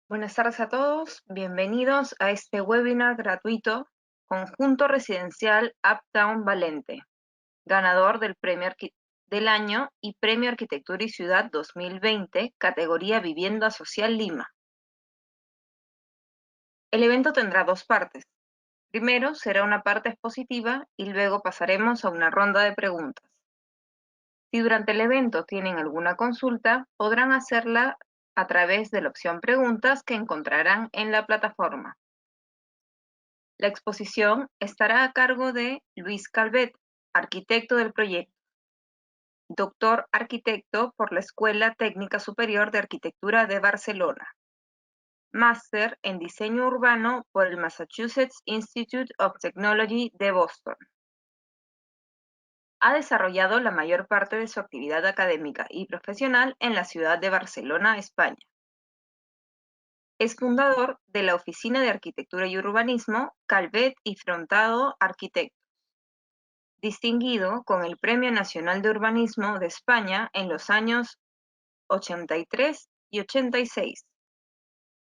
Buenas tardes a todos, bienvenidos a este webinar gratuito Conjunto Residencial Uptown Valente, ganador del Premio del Año y Premio Arquitectura y Ciudad 2020, categoría Vivienda Social Lima. El evento tendrá dos partes. Primero será una parte expositiva y luego pasaremos a una ronda de preguntas. Si durante el evento tienen alguna consulta, podrán hacerla a través de la opción Preguntas que encontrarán en la plataforma. La exposición estará a cargo de Luis Calvet, arquitecto del proyecto, doctor arquitecto por la Escuela Técnica Superior de Arquitectura de Barcelona, máster en diseño urbano por el Massachusetts Institute of Technology de Boston. Ha desarrollado la mayor parte de su actividad académica y profesional en la ciudad de Barcelona, España. Es fundador de la Oficina de Arquitectura y Urbanismo Calvet y Frontado Arquitectos, distinguido con el Premio Nacional de Urbanismo de España en los años 83 y 86.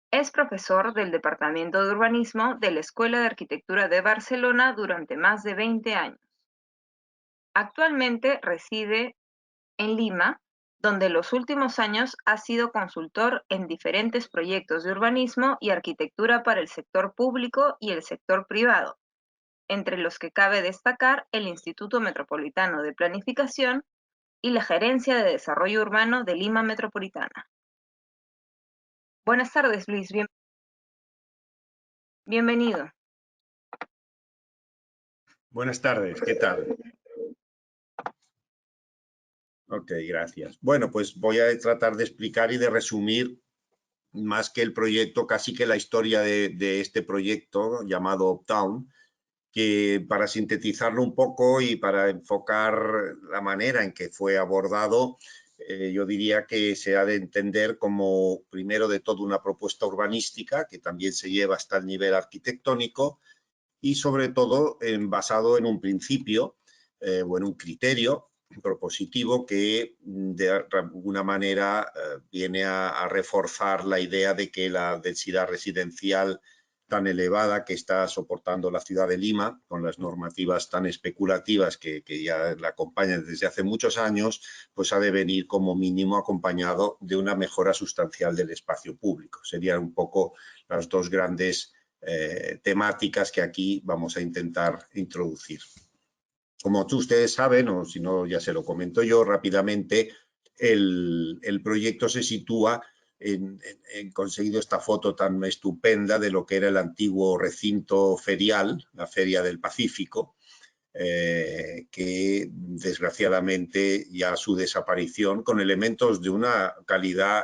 Es profesor del Departamento de Urbanismo de la Escuela de Arquitectura de Barcelona durante más de 20 años. Actualmente reside en Lima, donde en los últimos años ha sido consultor en diferentes proyectos de urbanismo y arquitectura para el sector público y el sector privado, entre los que cabe destacar el Instituto Metropolitano de Planificación y la Gerencia de Desarrollo Urbano de Lima Metropolitana. Buenas tardes, Luis. Bienvenido. Buenas tardes, ¿qué tal? Ok, gracias. Bueno, pues voy a tratar de explicar y de resumir más que el proyecto, casi que la historia de este proyecto llamado Uptown, que para sintetizarlo un poco y para enfocar la manera en que fue abordado, yo diría que se ha de entender como, primero de todo, una propuesta urbanística que también se lleva hasta el nivel arquitectónico y, sobre todo, basado en un principio o en un criterio propositivo que de alguna manera viene a reforzar la idea de que la densidad residencial tan elevada que está soportando la ciudad de Lima, con las normativas tan especulativas que ya la acompañan desde hace muchos años, pues ha de venir como mínimo acompañado de una mejora sustancial del espacio público. Serían un poco las dos grandes temáticas que aquí vamos a intentar introducir. Como ustedes saben, o si no ya se lo comento yo rápidamente, el proyecto se sitúa en conseguido esta foto tan estupenda de lo que era el antiguo recinto ferial, la Feria del Pacífico, que desgraciadamente ya su desaparición, con elementos de una calidad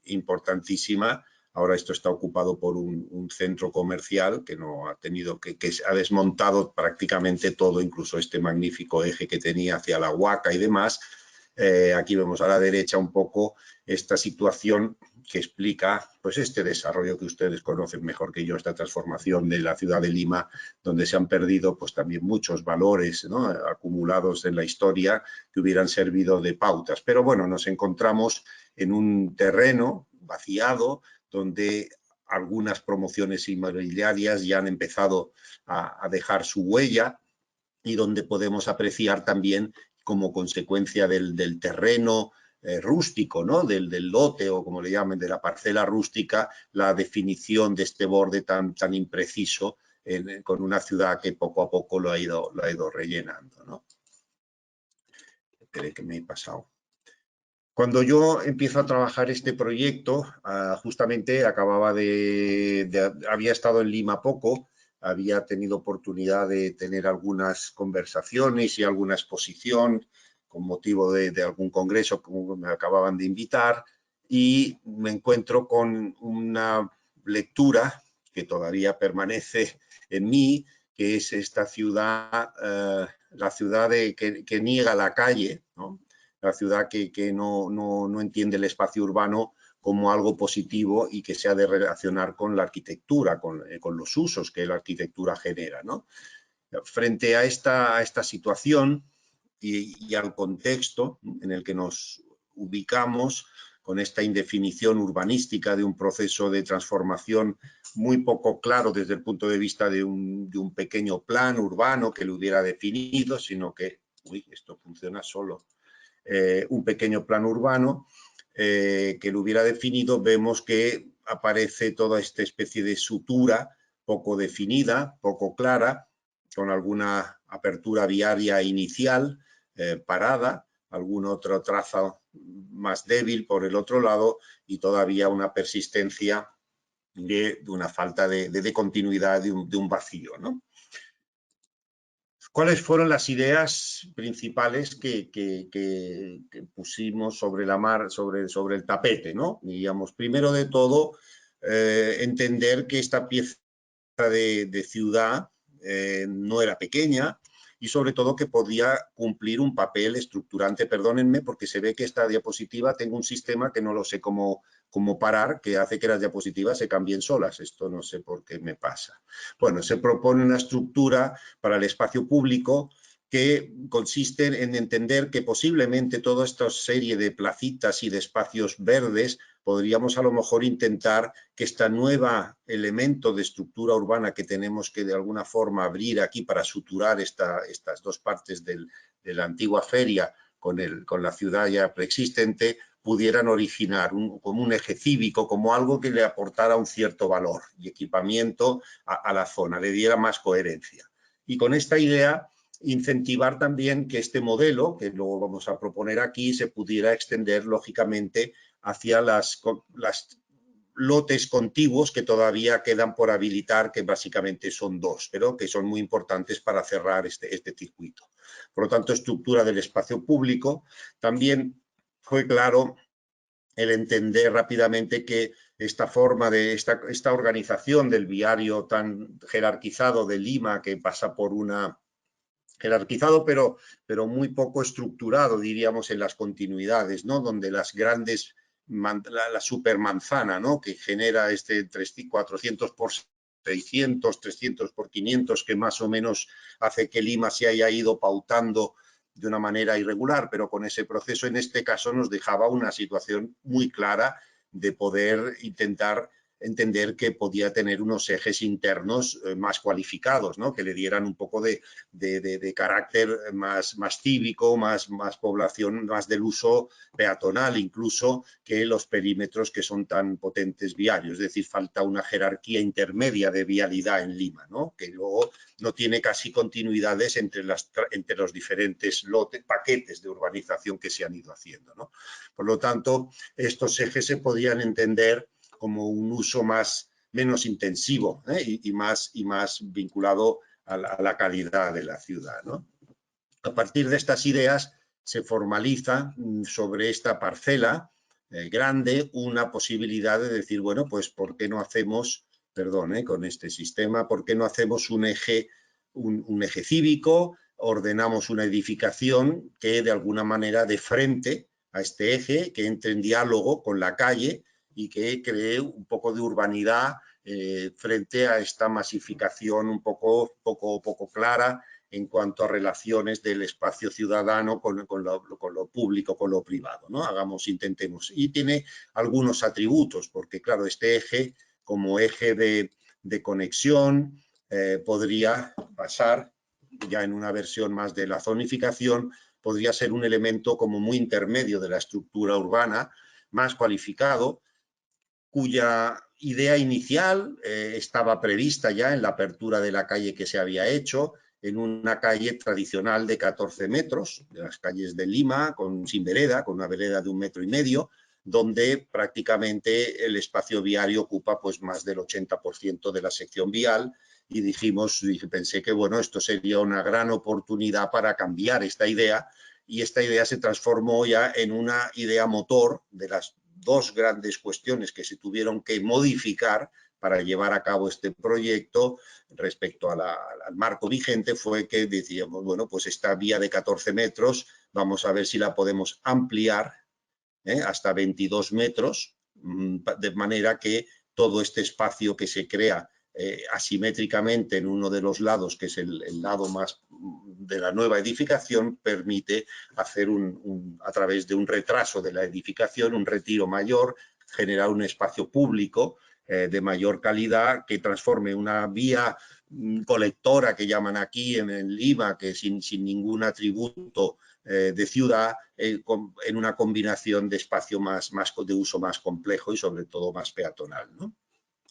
importantísima. Ahora esto está ocupado por un centro comercial que no ha tenido, que ha desmontado prácticamente todo, incluso este magnífico eje que tenía hacia la Huaca y demás. Aquí vemos a la derecha un poco esta situación que explica pues este desarrollo que ustedes conocen mejor que yo, esta transformación de la ciudad de Lima, donde se han perdido pues también muchos valores, ¿no?, acumulados en la historia que hubieran servido de pautas. Pero bueno, nos encontramos en un terreno vaciado donde algunas promociones inmobiliarias ya han empezado a dejar su huella y donde podemos apreciar también, como consecuencia del terreno rústico, ¿no?, del lote o como le llamen, de la parcela rústica, la definición de este borde tan impreciso con una ciudad que poco a poco lo ha ido rellenando, ¿no? Creo que me he pasado. Cuando yo empiezo a trabajar este proyecto, justamente había estado en Lima poco, había tenido oportunidad de tener algunas conversaciones y alguna exposición con motivo de algún congreso que me acababan de invitar, y me encuentro con una lectura que todavía permanece en mí, que es esta ciudad, la ciudad que niega la calle, ¿no?, la ciudad que no entiende el espacio urbano como algo positivo y que se ha de relacionar con la arquitectura, con los usos que la arquitectura genera, ¿no? Frente a esta situación y al contexto en el que nos ubicamos, con esta indefinición urbanística de un proceso de transformación muy poco claro desde el punto de vista de un pequeño plan urbano que lo hubiera definido, sino que, esto funciona solo, un pequeño plan urbano que lo hubiera definido, vemos que aparece toda esta especie de sutura poco definida, poco clara, con alguna apertura viaria inicial, parada, algún otro trazo más débil por el otro lado y todavía una persistencia de una falta de continuidad, de un vacío, ¿no? ¿Cuáles fueron las ideas principales que pusimos sobre sobre el tapete, ¿no? Digamos, primero de todo, entender que esta pieza de ciudad no era pequeña y sobre todo que podía cumplir un papel estructurante. Perdónenme porque se ve que esta diapositiva tengo un sistema que no lo sé cómo parar, que hace que las diapositivas se cambien solas. Esto no sé por qué me pasa. Bueno, se propone una estructura para el espacio público que consiste en entender que posiblemente toda esta serie de placitas y de espacios verdes podríamos a lo mejor intentar que este nuevo elemento de estructura urbana que tenemos que de alguna forma abrir aquí para suturar estas dos partes de la antigua feria con la ciudad ya preexistente, pudieran originar como un eje cívico, como algo que le aportara un cierto valor y equipamiento a la zona, le diera más coherencia. Y con esta idea incentivar también que este modelo, que luego vamos a proponer aquí, se pudiera extender lógicamente hacia las lotes contiguos que todavía quedan por habilitar, que básicamente son dos, pero que son muy importantes para cerrar este circuito. Por lo tanto, estructura del espacio público. También fue claro el entender rápidamente que esta forma de esta organización del viario tan jerarquizado de Lima, que pasa por una jerarquizado, pero muy poco estructurado, diríamos, en las continuidades, ¿no? Donde las grandes, la supermanzana, ¿no? Que genera 400 por 600, 300 por 500, que más o menos hace que Lima se haya ido pautando de una manera irregular, pero con ese proceso en este caso nos dejaba una situación muy clara de poder intentar entender que podía tener unos ejes internos más cualificados, ¿no? Que le dieran un poco de carácter más cívico, más población, más del uso peatonal incluso, que los perímetros que son tan potentes viarios. Es decir, falta una jerarquía intermedia de vialidad en Lima, ¿no? Que luego no tiene casi continuidades entre los diferentes paquetes de urbanización que se han ido haciendo, ¿no? Por lo tanto, estos ejes se podían entender como un uso menos intensivo y más vinculado a la calidad de la ciudad, ¿no? A partir de estas ideas se formaliza sobre esta parcela grande una posibilidad de decir, bueno, pues ¿por qué no hacemos, con este sistema, por qué no hacemos un eje cívico, ordenamos una edificación que de alguna manera de frente a este eje, que entre en diálogo con la calle y que cree un poco de urbanidad frente a esta masificación un poco clara en cuanto a relaciones del espacio ciudadano con lo público, con lo privado, ¿no? Intentemos. Y tiene algunos atributos, porque claro, este eje, como eje de conexión, podría pasar, ya en una versión más de la zonificación, podría ser un elemento como muy intermedio de la estructura urbana, más cualificado, cuya idea inicial estaba prevista ya en la apertura de la calle que se había hecho, en una calle tradicional de 14 metros, de las calles de Lima, sin vereda, con una vereda de 1,5 metros, donde prácticamente el espacio viario ocupa pues más del 80% de la sección vial, y pensé que bueno, esto sería una gran oportunidad para cambiar esta idea, y esta idea se transformó ya en una idea motor de las dos grandes cuestiones que se tuvieron que modificar para llevar a cabo este proyecto respecto al marco vigente. Fue que decíamos, bueno, pues esta vía de 14 metros, vamos a ver si la podemos ampliar hasta 22 metros, de manera que todo este espacio que se crea asimétricamente en uno de los lados, que es el lado más de la nueva edificación, permite hacer a través de un retraso de la edificación, un retiro mayor, generar un espacio público de mayor calidad que transforme una vía colectora que llaman aquí en Lima, que sin ningún atributo de ciudad, en una combinación de espacio de uso más complejo y sobre todo más peatonal, ¿no?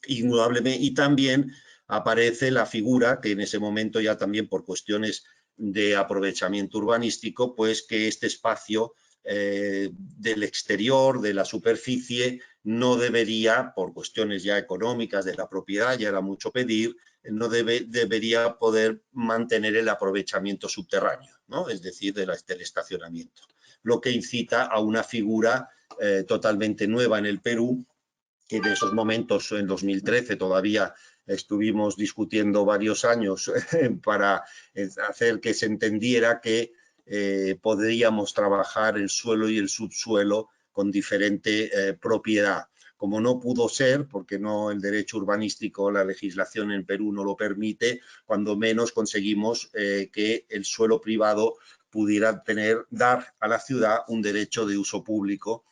Indudablemente, y también aparece la figura que en ese momento ya también por cuestiones de aprovechamiento urbanístico, pues que este espacio del exterior, de la superficie, no debería, por cuestiones ya económicas de la propiedad, ya era mucho pedir, no debería poder mantener el aprovechamiento subterráneo, ¿no? Es decir, del estacionamiento. Lo que incita a una figura totalmente nueva en el Perú, que en esos momentos, en 2013, todavía estuvimos discutiendo varios años para hacer que se entendiera que podríamos trabajar el suelo y el subsuelo con diferente propiedad. Como no pudo ser, porque no el derecho urbanístico, la legislación en Perú no lo permite, cuando menos conseguimos que el suelo privado pudiera dar a la ciudad un derecho de uso público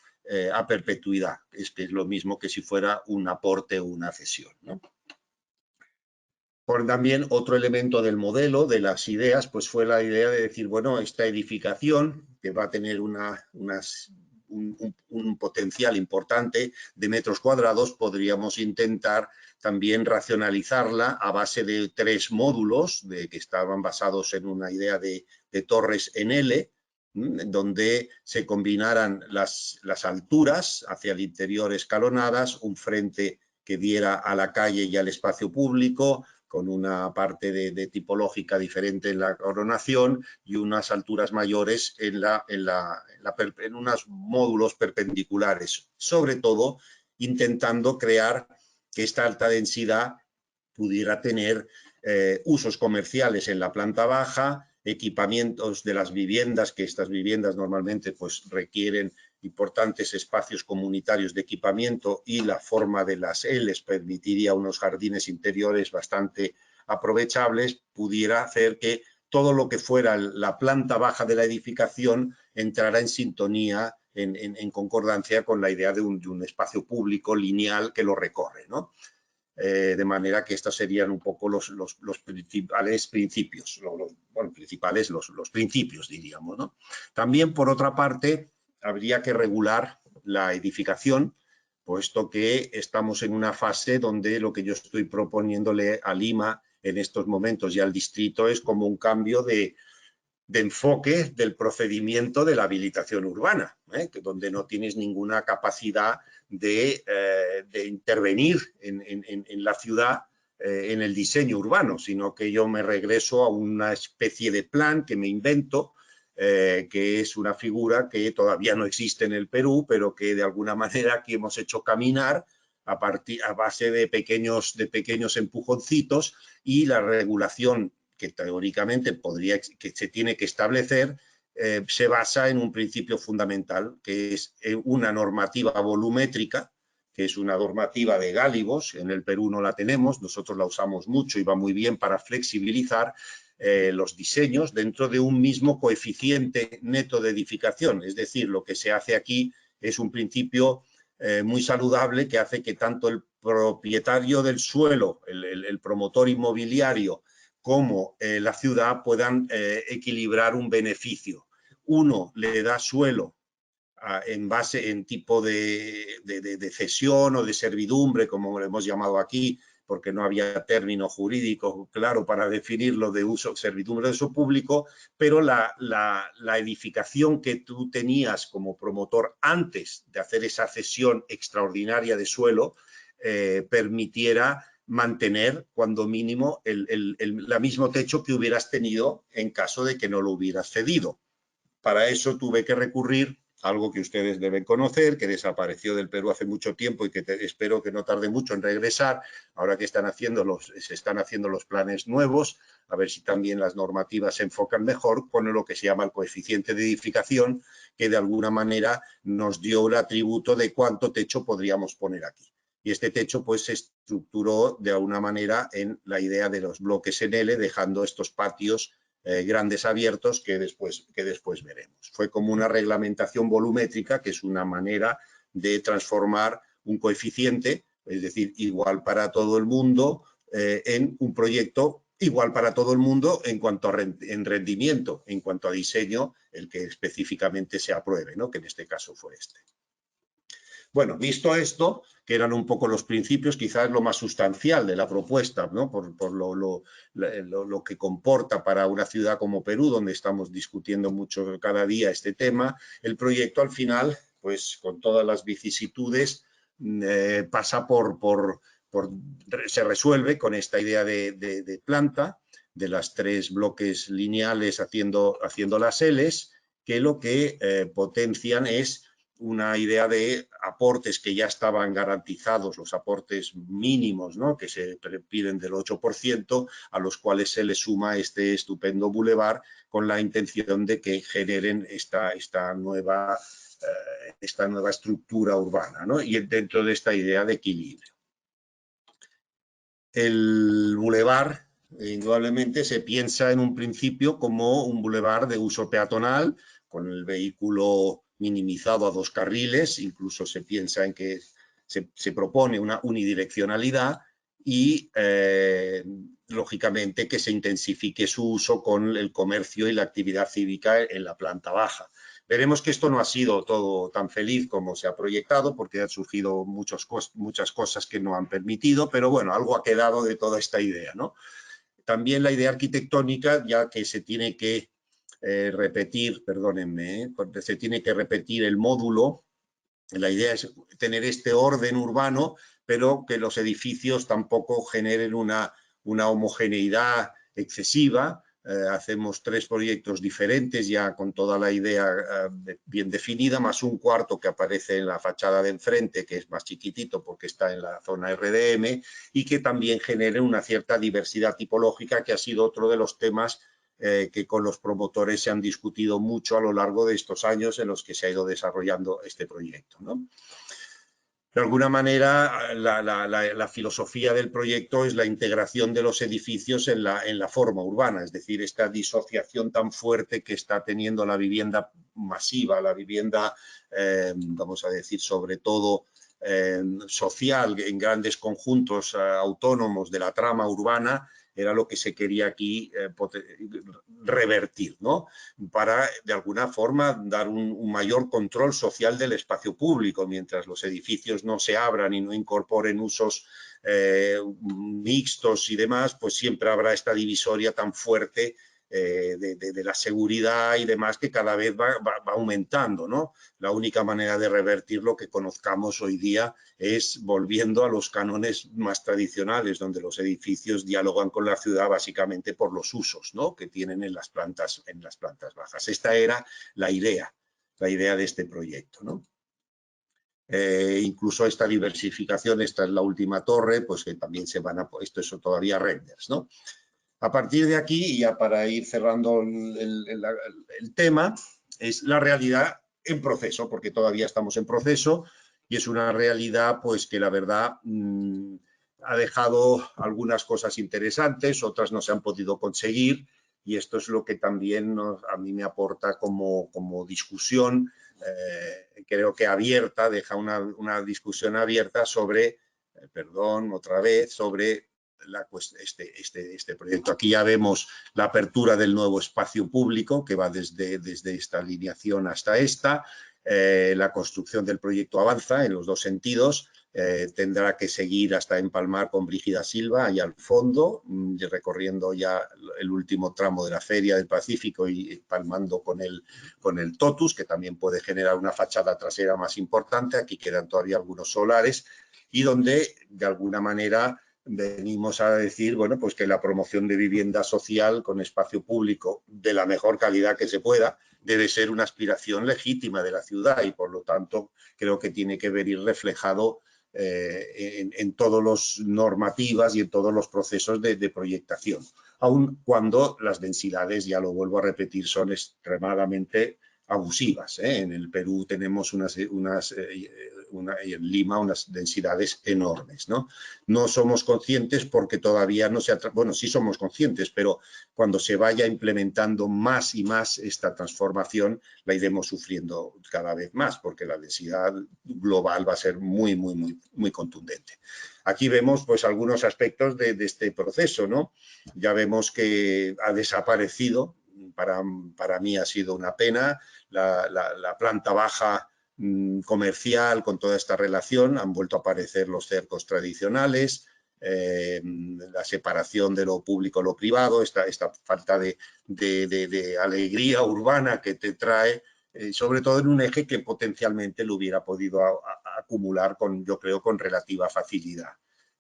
a perpetuidad, que es lo mismo que si fuera un aporte o una cesión, ¿no? Por también otro elemento del modelo, de las ideas, pues fue la idea de decir, bueno, esta edificación que va a tener un potencial importante de metros cuadrados, podríamos intentar también racionalizarla a base de 3 módulos que estaban basados en una idea de torres en L, donde se combinaran las alturas hacia el interior escalonadas, un frente que diera a la calle y al espacio público, con una parte de tipológica diferente en la coronación y unas alturas mayores en unos módulos perpendiculares, sobre todo intentando crear que esta alta densidad pudiera tener usos comerciales en la planta baja, equipamientos de las viviendas, que estas viviendas normalmente pues requieren importantes espacios comunitarios de equipamiento, y la forma de las L's permitiría unos jardines interiores bastante aprovechables, pudiera hacer que todo lo que fuera la planta baja de la edificación entrara en sintonía, en concordancia con la idea de un espacio público lineal que lo recorre, ¿no? De manera que estos serían un poco los principales principios, los principios, diríamos, ¿no? También, por otra parte, habría que regular la edificación, puesto que estamos en una fase donde lo que yo estoy proponiéndole a Lima en estos momentos y al distrito es como un cambio de enfoque del procedimiento de la habilitación urbana, donde no tienes ninguna capacidad de intervenir en la ciudad en el diseño urbano, sino que yo me regreso a una especie de plan que me invento, que es una figura que todavía no existe en el Perú, pero que de alguna manera aquí hemos hecho caminar a base de pequeños empujoncitos, y la regulación que teóricamente que se tiene que establecer, se basa en un principio fundamental, que es una normativa volumétrica, que es una normativa de Gálibos. En el Perú no la tenemos, nosotros la usamos mucho y va muy bien para flexibilizar los diseños dentro de un mismo coeficiente neto de edificación. Es decir, lo que se hace aquí es un principio muy saludable, que hace que tanto el propietario del suelo, el promotor inmobiliario, como la ciudad puedan equilibrar un beneficio. Uno le da suelo en tipo de cesión o de servidumbre, como lo hemos llamado aquí, porque no había término jurídico claro para definirlo, de uso, servidumbre de uso público, pero la edificación que tú tenías como promotor antes de hacer esa cesión extraordinaria de suelo permitiera mantener, cuando mínimo, el mismo techo que hubieras tenido en caso de que no lo hubieras cedido. Para eso tuve que recurrir a algo que ustedes deben conocer, que desapareció del Perú hace mucho tiempo y que espero que no tarde mucho en regresar, ahora que se están haciendo los planes nuevos, a ver si también las normativas se enfocan mejor con lo que se llama el coeficiente de edificación, que de alguna manera nos dio el atributo de cuánto techo podríamos poner aquí. Y este techo pues se estructuró de alguna manera en la idea de los bloques en L, dejando estos patios grandes abiertos que después veremos. Fue como una reglamentación volumétrica, que es una manera de transformar un coeficiente, es decir, igual para todo el mundo, en un proyecto igual para todo el mundo en cuanto a rendimiento, en cuanto a diseño, el que específicamente se apruebe, ¿no? Que en este caso fue este. Bueno, visto esto, que eran un poco los principios, quizás lo más sustancial de la propuesta, ¿no? por lo que comporta para una ciudad como Perú, donde estamos discutiendo mucho cada día este tema, el proyecto al final, pues con todas las vicisitudes, pasa se resuelve con esta idea de planta, de las 3 bloques lineales haciendo las L's, que lo que potencian es una idea de aportes que ya estaban garantizados, los aportes mínimos, ¿no? Que se piden del 8%, a los cuales se le suma este estupendo bulevar con la intención de que generen esta nueva estructura urbana, ¿no? Y dentro de esta idea de equilibrio. El bulevar, indudablemente, se piensa en un principio como un bulevar de uso peatonal, con el vehículo minimizado a 2 carriles, incluso se piensa en que se propone una unidireccionalidad y, lógicamente, que se intensifique su uso con el comercio y la actividad cívica en la planta baja. Veremos que esto no ha sido todo tan feliz como se ha proyectado, porque han surgido muchas cosas que no han permitido, pero bueno, algo ha quedado de toda esta idea, ¿no? También la idea arquitectónica, ya que se tiene que repetir, perdónenme, se tiene que repetir el módulo. La idea es tener este orden urbano, pero que los edificios tampoco generen una homogeneidad excesiva. Hacemos 3 proyectos diferentes ya con toda la idea bien definida, más un cuarto que aparece en la fachada de enfrente, que es más chiquitito porque está en la zona RDM, y que también genere una cierta diversidad tipológica, que ha sido otro de los temas que con los promotores se han discutido mucho a lo largo de estos años en los que se ha ido desarrollando este proyecto, ¿no? De alguna manera, la filosofía del proyecto es la integración de los edificios en la forma urbana, es decir, esta disociación tan fuerte que está teniendo la vivienda masiva, la vivienda, vamos a decir, sobre todo social, en grandes conjuntos autónomos de la trama urbana, era lo que se quería aquí revertir, ¿no? Para, de alguna forma, dar un mayor control social del espacio público, mientras los edificios no se abran y no incorporen usos mixtos y demás, pues siempre habrá esta divisoria tan fuerte de la seguridad y demás, que cada vez va aumentando, ¿no? La única manera de revertir lo que conozcamos hoy día es volviendo a los cánones más tradicionales, donde los edificios dialogan con la ciudad básicamente por los usos, ¿no? Que tienen en las plantas bajas. Esta era la idea de este proyecto, ¿no? Incluso esta diversificación, esta es la última torre, pues que también se van a... Esto es todavía renders, ¿no? A partir de aquí, ya para ir cerrando el tema, es la realidad en proceso, porque todavía estamos en proceso, y es una realidad pues que la verdad ha dejado algunas cosas interesantes, otras no se han podido conseguir, y esto es lo que también a mí me aporta como discusión, creo que abierta, deja una discusión abierta sobre, perdón, otra vez, sobre este proyecto. Aquí ya vemos la apertura del nuevo espacio público, que va desde esta alineación hasta esta. La construcción del proyecto avanza en los 2 sentidos. Tendrá que seguir hasta empalmar con Brígida Silva, allá al fondo, recorriendo ya el último tramo de la Feria del Pacífico y empalmando con el Totus, que también puede generar una fachada trasera más importante. Aquí quedan todavía algunos solares, y donde, de alguna manera, venimos a decir, bueno, pues que la promoción de vivienda social con espacio público de la mejor calidad que se pueda debe ser una aspiración legítima de la ciudad, y por lo tanto creo que tiene que venir reflejado en todas las normativas y en todos los procesos de proyectación, aun cuando las densidades, ya lo vuelvo a repetir, son extremadamente abusivas. En el Perú tenemos en Lima unas densidades enormes, ¿no? No somos conscientes porque todavía no se ha... Bueno, sí somos conscientes, pero cuando se vaya implementando más y más esta transformación, la iremos sufriendo cada vez más, porque la densidad global va a ser muy, muy, muy, muy contundente. Aquí vemos pues algunos aspectos de este proceso, ¿no? Ya vemos que ha desaparecido, para mí ha sido una pena, la planta baja comercial con toda esta relación, han vuelto a aparecer los cercos tradicionales, la separación de lo público y lo privado, esta falta de alegría urbana que te trae, sobre todo en un eje que potencialmente lo hubiera podido acumular yo creo, con relativa facilidad.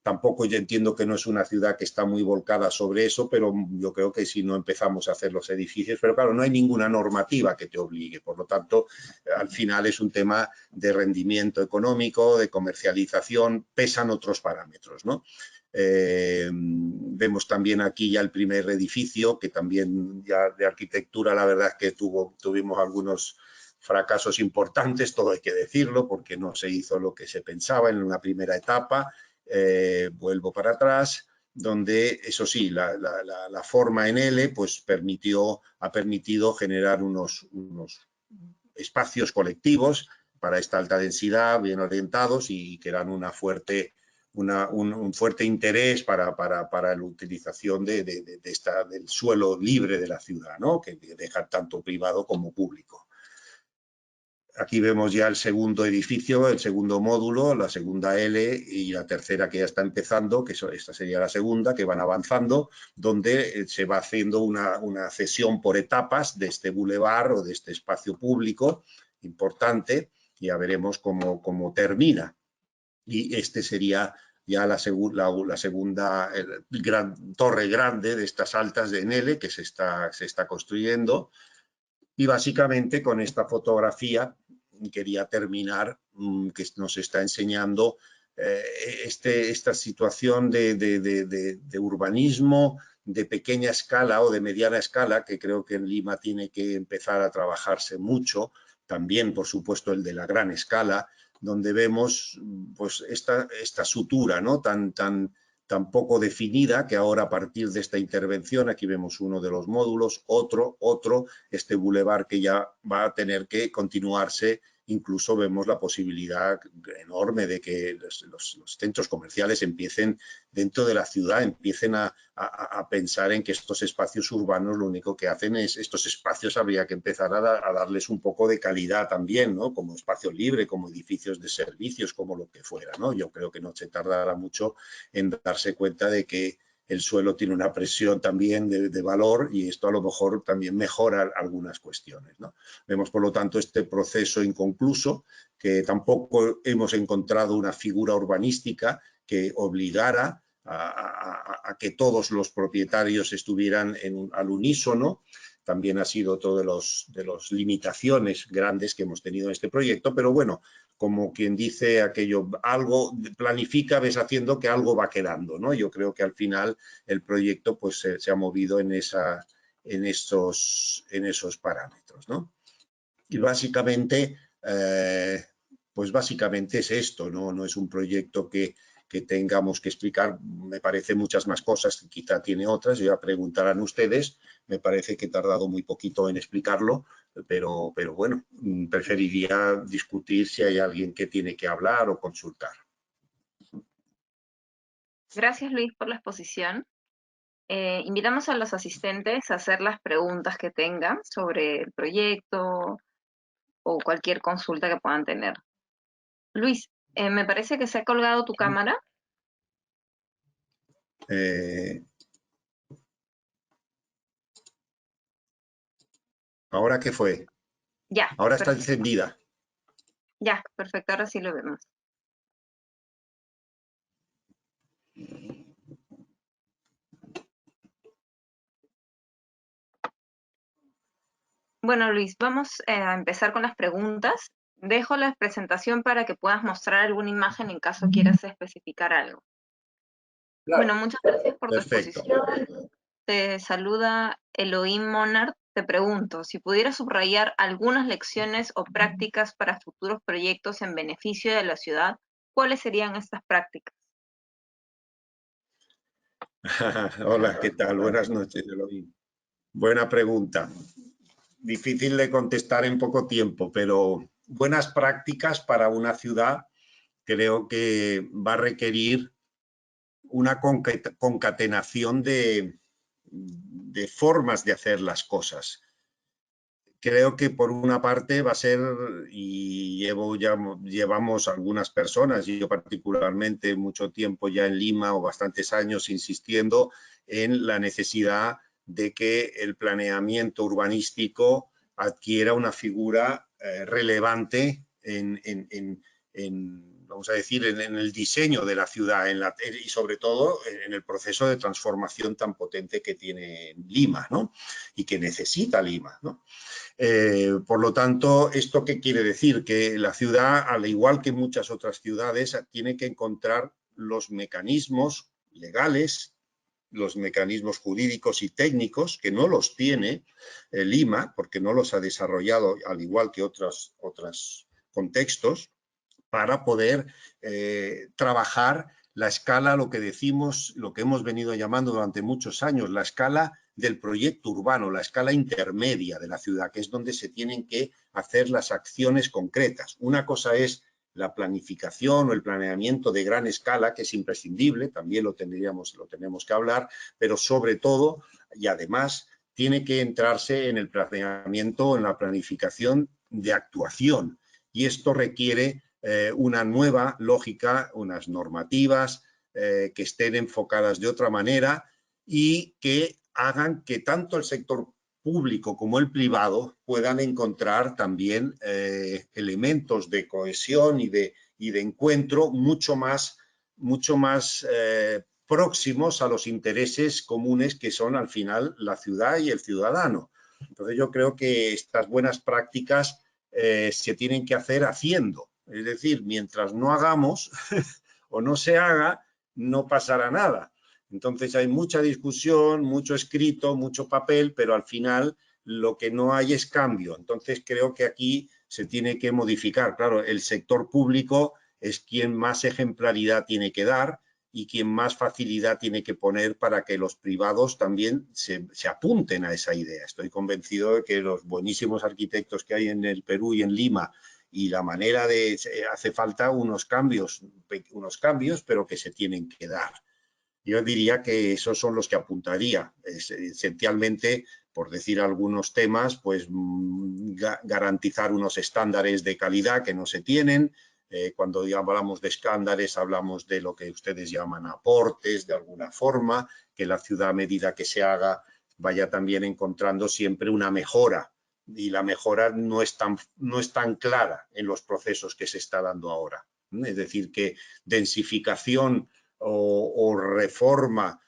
Tampoco yo entiendo que no es una ciudad que está muy volcada sobre eso, pero yo creo que si no empezamos a hacer los edificios, pero claro, no hay ninguna normativa que te obligue, por lo tanto, al final es un tema de rendimiento económico, de comercialización, pesan otros parámetros, ¿no? Vemos también aquí ya el primer edificio, que también ya de arquitectura la verdad es que tuvimos algunos fracasos importantes, todo hay que decirlo, porque no se hizo lo que se pensaba en una primera etapa. Vuelvo para atrás, donde eso sí, la forma en L pues ha permitido generar unos espacios colectivos para esta alta densidad, bien orientados y que dan un fuerte interés para la utilización del suelo libre de la ciudad, ¿no? Que deja tanto privado como público. Aquí vemos ya el segundo edificio, el segundo módulo, la segunda L y la tercera que ya está empezando, que esta sería la segunda, que van avanzando, donde se va haciendo una cesión por etapas de este bulevar o de este espacio público importante. Ya veremos cómo termina. Y este sería ya la segunda torre grande de estas altas de Enel que se está construyendo. Y básicamente con esta fotografía quería terminar, que nos está enseñando esta situación de urbanismo de pequeña escala o de mediana escala, que creo que en Lima tiene que empezar a trabajarse mucho, también por supuesto el de la gran escala, donde vemos pues esta sutura, ¿no? tan poco definida, que ahora a partir de esta intervención, aquí vemos uno de los módulos, otro, este bulevar que ya va a tener que continuarse. Incluso vemos la posibilidad enorme de que los centros comerciales empiecen dentro de la ciudad, empiecen a pensar en que estos espacios urbanos lo único que hacen es, estos espacios habría que empezar a darles un poco de calidad también, ¿no? Como espacio libre, como edificios de servicios, como lo que fuera, ¿no? Yo creo que no se tardará mucho en darse cuenta de que el suelo tiene una presión también de valor y esto a lo mejor también mejora algunas cuestiones, ¿no? Vemos, por lo tanto, este proceso inconcluso, que tampoco hemos encontrado una figura urbanística que obligara a que todos los propietarios estuvieran al unísono. También ha sido otro de las limitaciones grandes que hemos tenido en este proyecto, pero bueno, como quien dice aquello, algo planifica, ves haciendo que algo va quedando, ¿no? Yo creo que al final el proyecto pues se ha movido en esos parámetros, ¿no? Y básicamente, pues básicamente es esto, ¿no? No es un proyecto que tengamos que explicar, me parece muchas más cosas, quizá tiene otras, ya preguntarán ustedes, me parece que he tardado muy poquito en explicarlo, pero bueno, preferiría discutir si hay alguien que tiene que hablar o consultar. Gracias, Luis, por la exposición. Invitamos a los asistentes a hacer las preguntas que tengan sobre el proyecto o cualquier consulta que puedan tener. Luis, me parece que se ha colgado tu cámara. ¿Ahora qué fue? Ya. Ahora está Perfecto. encendida. Ya, perfecto, ahora sí lo vemos. Bueno, Luis, vamos a empezar con las preguntas. Dejo la presentación para que puedas mostrar alguna imagen en caso quieras especificar algo. Claro. Bueno, muchas gracias por tu Perfecto. exposición. Te saluda Elohim Monard te pregunto, si pudieras subrayar algunas lecciones o prácticas para futuros proyectos en beneficio de la ciudad, ¿cuáles serían estas prácticas? Hola, ¿qué tal? Buenas noches, Elohim. Buena pregunta. Difícil de contestar en poco tiempo, pero buenas prácticas para una ciudad creo que va a requerir una concatenación de formas de hacer las cosas. Creo que por una parte va a ser, y llevamos algunas personas, y yo particularmente mucho tiempo ya en Lima o bastantes años insistiendo en la necesidad de que el planeamiento urbanístico adquiera una figura relevante vamos a decir, en el diseño de la ciudad y sobre todo en el proceso de transformación tan potente que tiene Lima, ¿no? Y que necesita Lima, ¿no? Por lo tanto, ¿esto qué quiere decir? Que la ciudad, al igual que muchas otras ciudades, tiene que encontrar los mecanismos legales, los mecanismos jurídicos y técnicos, que no los tiene Lima, porque no los ha desarrollado, al igual que otros contextos, para poder trabajar la escala, lo que decimos, lo que hemos venido llamando durante muchos años, la escala del proyecto urbano, la escala intermedia de la ciudad, que es donde se tienen que hacer las acciones concretas. Una cosa es la planificación o el planeamiento de gran escala, que es imprescindible, también lo tenemos que hablar, pero sobre todo, y además, tiene que entrarse en el planeamiento, en la planificación de actuación. Y esto requiere una nueva lógica, unas normativas que estén enfocadas de otra manera y que hagan que tanto el sector público como el privado puedan encontrar también elementos de cohesión y de encuentro mucho más próximos a los intereses comunes que son al final la ciudad y el ciudadano. Entonces yo creo que estas buenas prácticas se tienen que hacer haciendo. Es decir, mientras no hagamos o no se haga, no pasará nada. Entonces hay mucha discusión, mucho escrito, mucho papel, pero al final lo que no hay es cambio. Entonces creo que aquí se tiene que modificar. Claro, el sector público es quien más ejemplaridad tiene que dar y quien más facilidad tiene que poner para que los privados también se apunten a esa idea. Estoy convencido de que los buenísimos arquitectos que hay en el Perú y en Lima y la manera de... hace falta unos cambios, pero que se tienen que dar. Yo diría que esos son los que apuntaría. Esencialmente, por decir algunos temas, pues garantizar unos estándares de calidad que no se tienen. Cuando hablamos de estándares, hablamos de lo que ustedes llaman aportes, de alguna forma, que la ciudad, a medida que se haga, vaya también encontrando siempre una mejora. Y la mejora no es tan clara en los procesos que se está dando ahora. Es decir, que densificación o reforma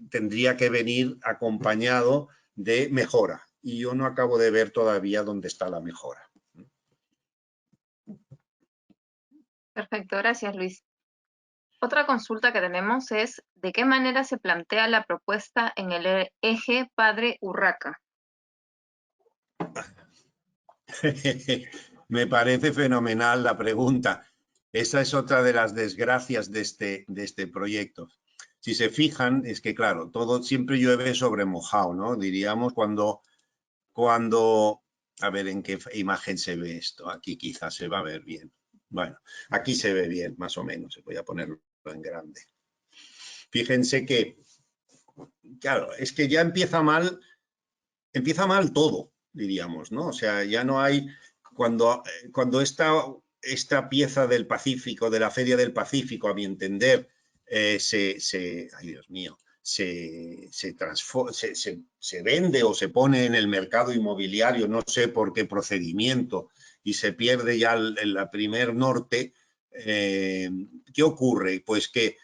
tendría que venir acompañado de mejora. Y yo no acabo de ver todavía dónde está la mejora. Perfecto, gracias Luis. Otra consulta que tenemos es, ¿de qué manera se plantea la propuesta en el eje Padre Urraca? Me parece fenomenal la pregunta. Esa es otra de las desgracias de este proyecto. Si se fijan, es que claro, todo siempre llueve sobre mojado, ¿no? Diríamos cuando, a ver en qué imagen se ve esto. Aquí quizás se va a ver bien. Bueno, aquí se ve bien, más o menos. Voy a ponerlo en grande. Fíjense que, claro, es que ya empieza mal todo, diríamos, ¿no? O sea, ya no hay, cuando esta pieza del Pacífico, de la Feria del Pacífico, a mi entender, ay Dios mío, se vende o se pone en el mercado inmobiliario, no sé por qué procedimiento, y se pierde ya el primer norte, ¿qué ocurre? Pues que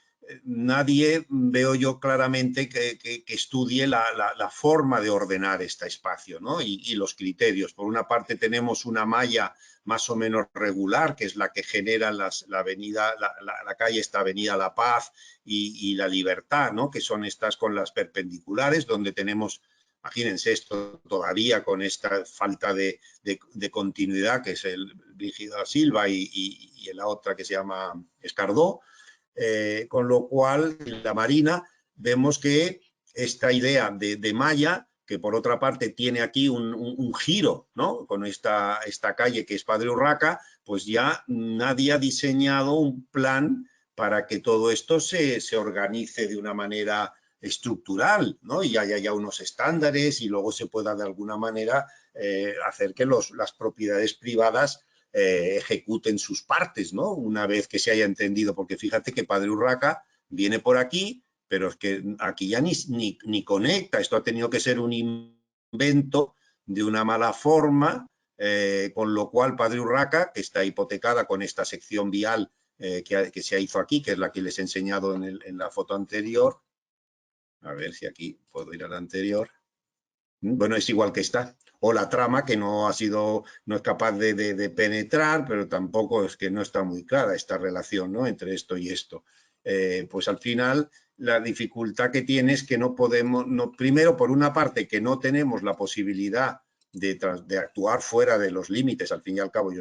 nadie, veo yo claramente, que estudie la forma de ordenar este espacio, ¿no? Y los criterios. Por una parte tenemos una malla más o menos regular, que es la que genera la calle, esta Avenida La Paz y La Libertad, ¿no? Que son estas con las perpendiculares, donde tenemos Imagínense esto todavía con esta falta de continuidad, que es el Brígido Silva y la otra que se llama Escardó, con lo cual en la Marina vemos que esta idea de malla, que por otra parte tiene aquí un giro, ¿no? Con esta calle que es Padre Urraca, pues ya nadie ha diseñado un plan para que todo esto se organice de una manera estructural, ¿no? Y haya ya unos estándares y luego se pueda de alguna manera hacer que las propiedades privadas ejecuten sus partes, ¿no? Una vez que se haya entendido, porque fíjate que Padre Urraca viene por aquí, pero es que aquí ya ni conecta, esto ha tenido que ser un invento de una mala forma, con lo cual Padre Urraca, que está hipotecada con esta sección vial que se hizo aquí, que es la que les he enseñado en la foto anterior. A ver si aquí puedo ir a la anterior. Bueno, es igual que esta. O la trama que no es capaz de penetrar, pero tampoco es que no está muy clara esta relación, ¿no? Entre esto y esto. Pues al final la dificultad que tiene es que no podemos, primero por una parte que no tenemos la posibilidad de actuar fuera de los límites. Al fin y al cabo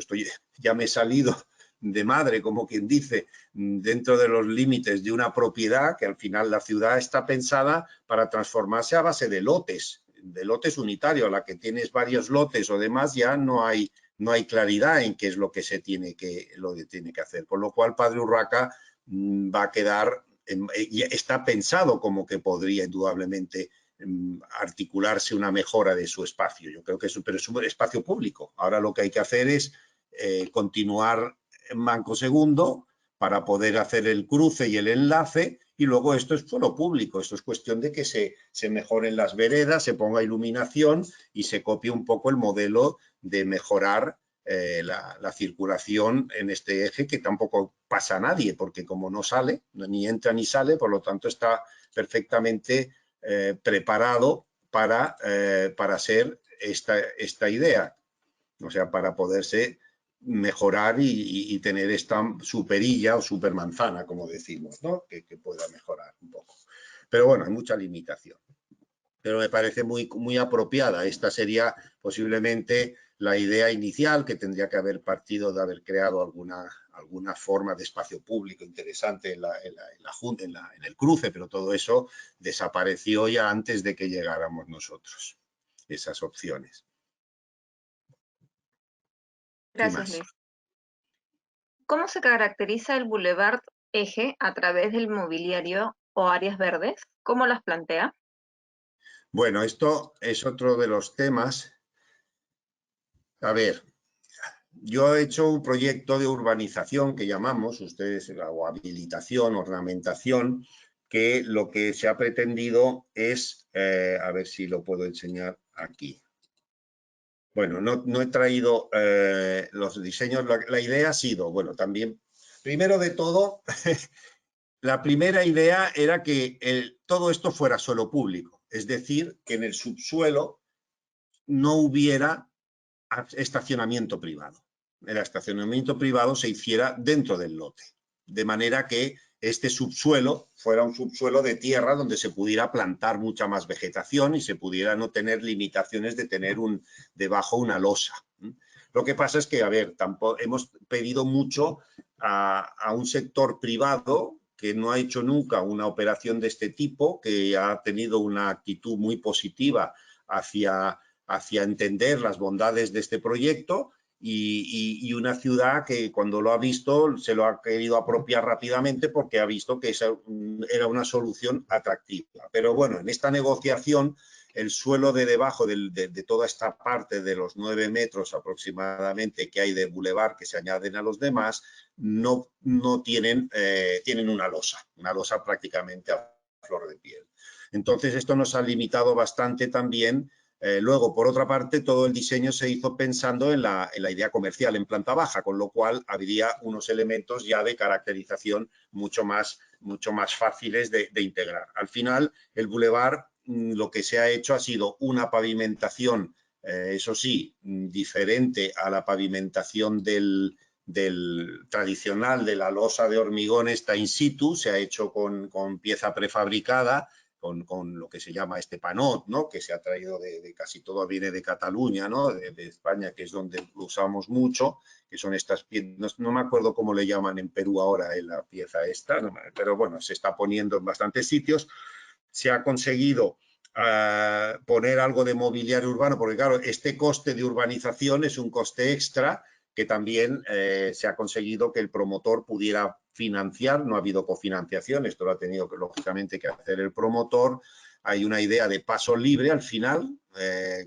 ya me he salido de madre, como quien dice, dentro de los límites de una propiedad, que al final la ciudad está pensada para transformarse a base de lotes unitarios. A la que tienes varios lotes o demás, ya no hay claridad en qué es lo que se tiene que hacer. Con lo cual, Padre Urraca va a quedar, está pensado como que podría indudablemente articularse una mejora de su espacio. Yo creo que pero es un espacio público. Ahora lo que hay que hacer es continuar en Banco Segundo para poder hacer el cruce y el enlace, y luego esto es solo público. Esto es cuestión de que se mejoren las veredas, se ponga iluminación y se copie un poco el modelo de mejorar la circulación en este eje, que tampoco pasa a nadie, porque como no sale, ni entra ni sale, por lo tanto está perfectamente preparado para ser esta idea. O sea, para poderse mejorar y tener esta superilla o supermanzana, como decimos, ¿no? Que pueda mejorar un poco. Pero bueno, hay mucha limitación. Pero me parece muy apropiada. Esta sería posiblemente la idea inicial, que tendría que haber partido de haber creado alguna forma de espacio público interesante en el cruce, pero todo eso desapareció ya antes de que llegáramos nosotros, esas opciones. Gracias, Luis. ¿Cómo se caracteriza el Boulevard Eje a través del mobiliario o áreas verdes? ¿Cómo las plantea? Bueno, esto es otro de los temas. A ver, yo he hecho un proyecto de urbanización que llamamos, ustedes, o habilitación, ornamentación, que lo que se ha pretendido es, a ver si lo puedo enseñar aquí. Bueno, no he traído los diseños. La idea ha sido, bueno, también, primero de todo, la primera idea era que todo esto fuera suelo público, es decir, que en el subsuelo no hubiera estacionamiento privado. El estacionamiento privado se hiciera dentro del lote, de manera que este subsuelo fuera un subsuelo de tierra donde se pudiera plantar mucha más vegetación y se pudiera no tener limitaciones de tener debajo una losa. Lo que pasa es que, a ver, tampoco hemos pedido mucho a un sector privado que no ha hecho nunca una operación de este tipo, que ha tenido una actitud muy positiva hacia entender las bondades de este proyecto, y una ciudad que cuando lo ha visto se lo ha querido apropiar rápidamente porque ha visto que esa era una solución atractiva. Pero bueno, en esta negociación el suelo de debajo de toda esta parte de los 9 metros aproximadamente que hay de bulevar que se añaden a los demás, no tienen una losa prácticamente a flor de piel. Entonces esto nos ha limitado bastante también. Luego, por otra parte, todo el diseño se hizo pensando en la idea comercial en planta baja, con lo cual habría unos elementos ya de caracterización mucho más fáciles de integrar. Al final, el bulevar, lo que se ha hecho ha sido una pavimentación, eso sí, diferente a la pavimentación del tradicional de la losa de hormigón esta in situ. Se ha hecho con pieza prefabricada, con lo que se llama este panot, ¿no? Que se ha traído de casi todo viene de Cataluña, ¿no? De España, que es donde lo usamos mucho, que son estas piezas, no me acuerdo cómo le llaman en Perú ahora, la pieza esta, pero bueno, se está poniendo en bastantes sitios. Se ha conseguido poner algo de mobiliario urbano, porque claro, este coste de urbanización es un coste extra que también se ha conseguido que el promotor pudiera financiar. No ha habido cofinanciación, esto lo ha tenido que, lógicamente, que hacer el promotor. Hay una idea de paso libre al final,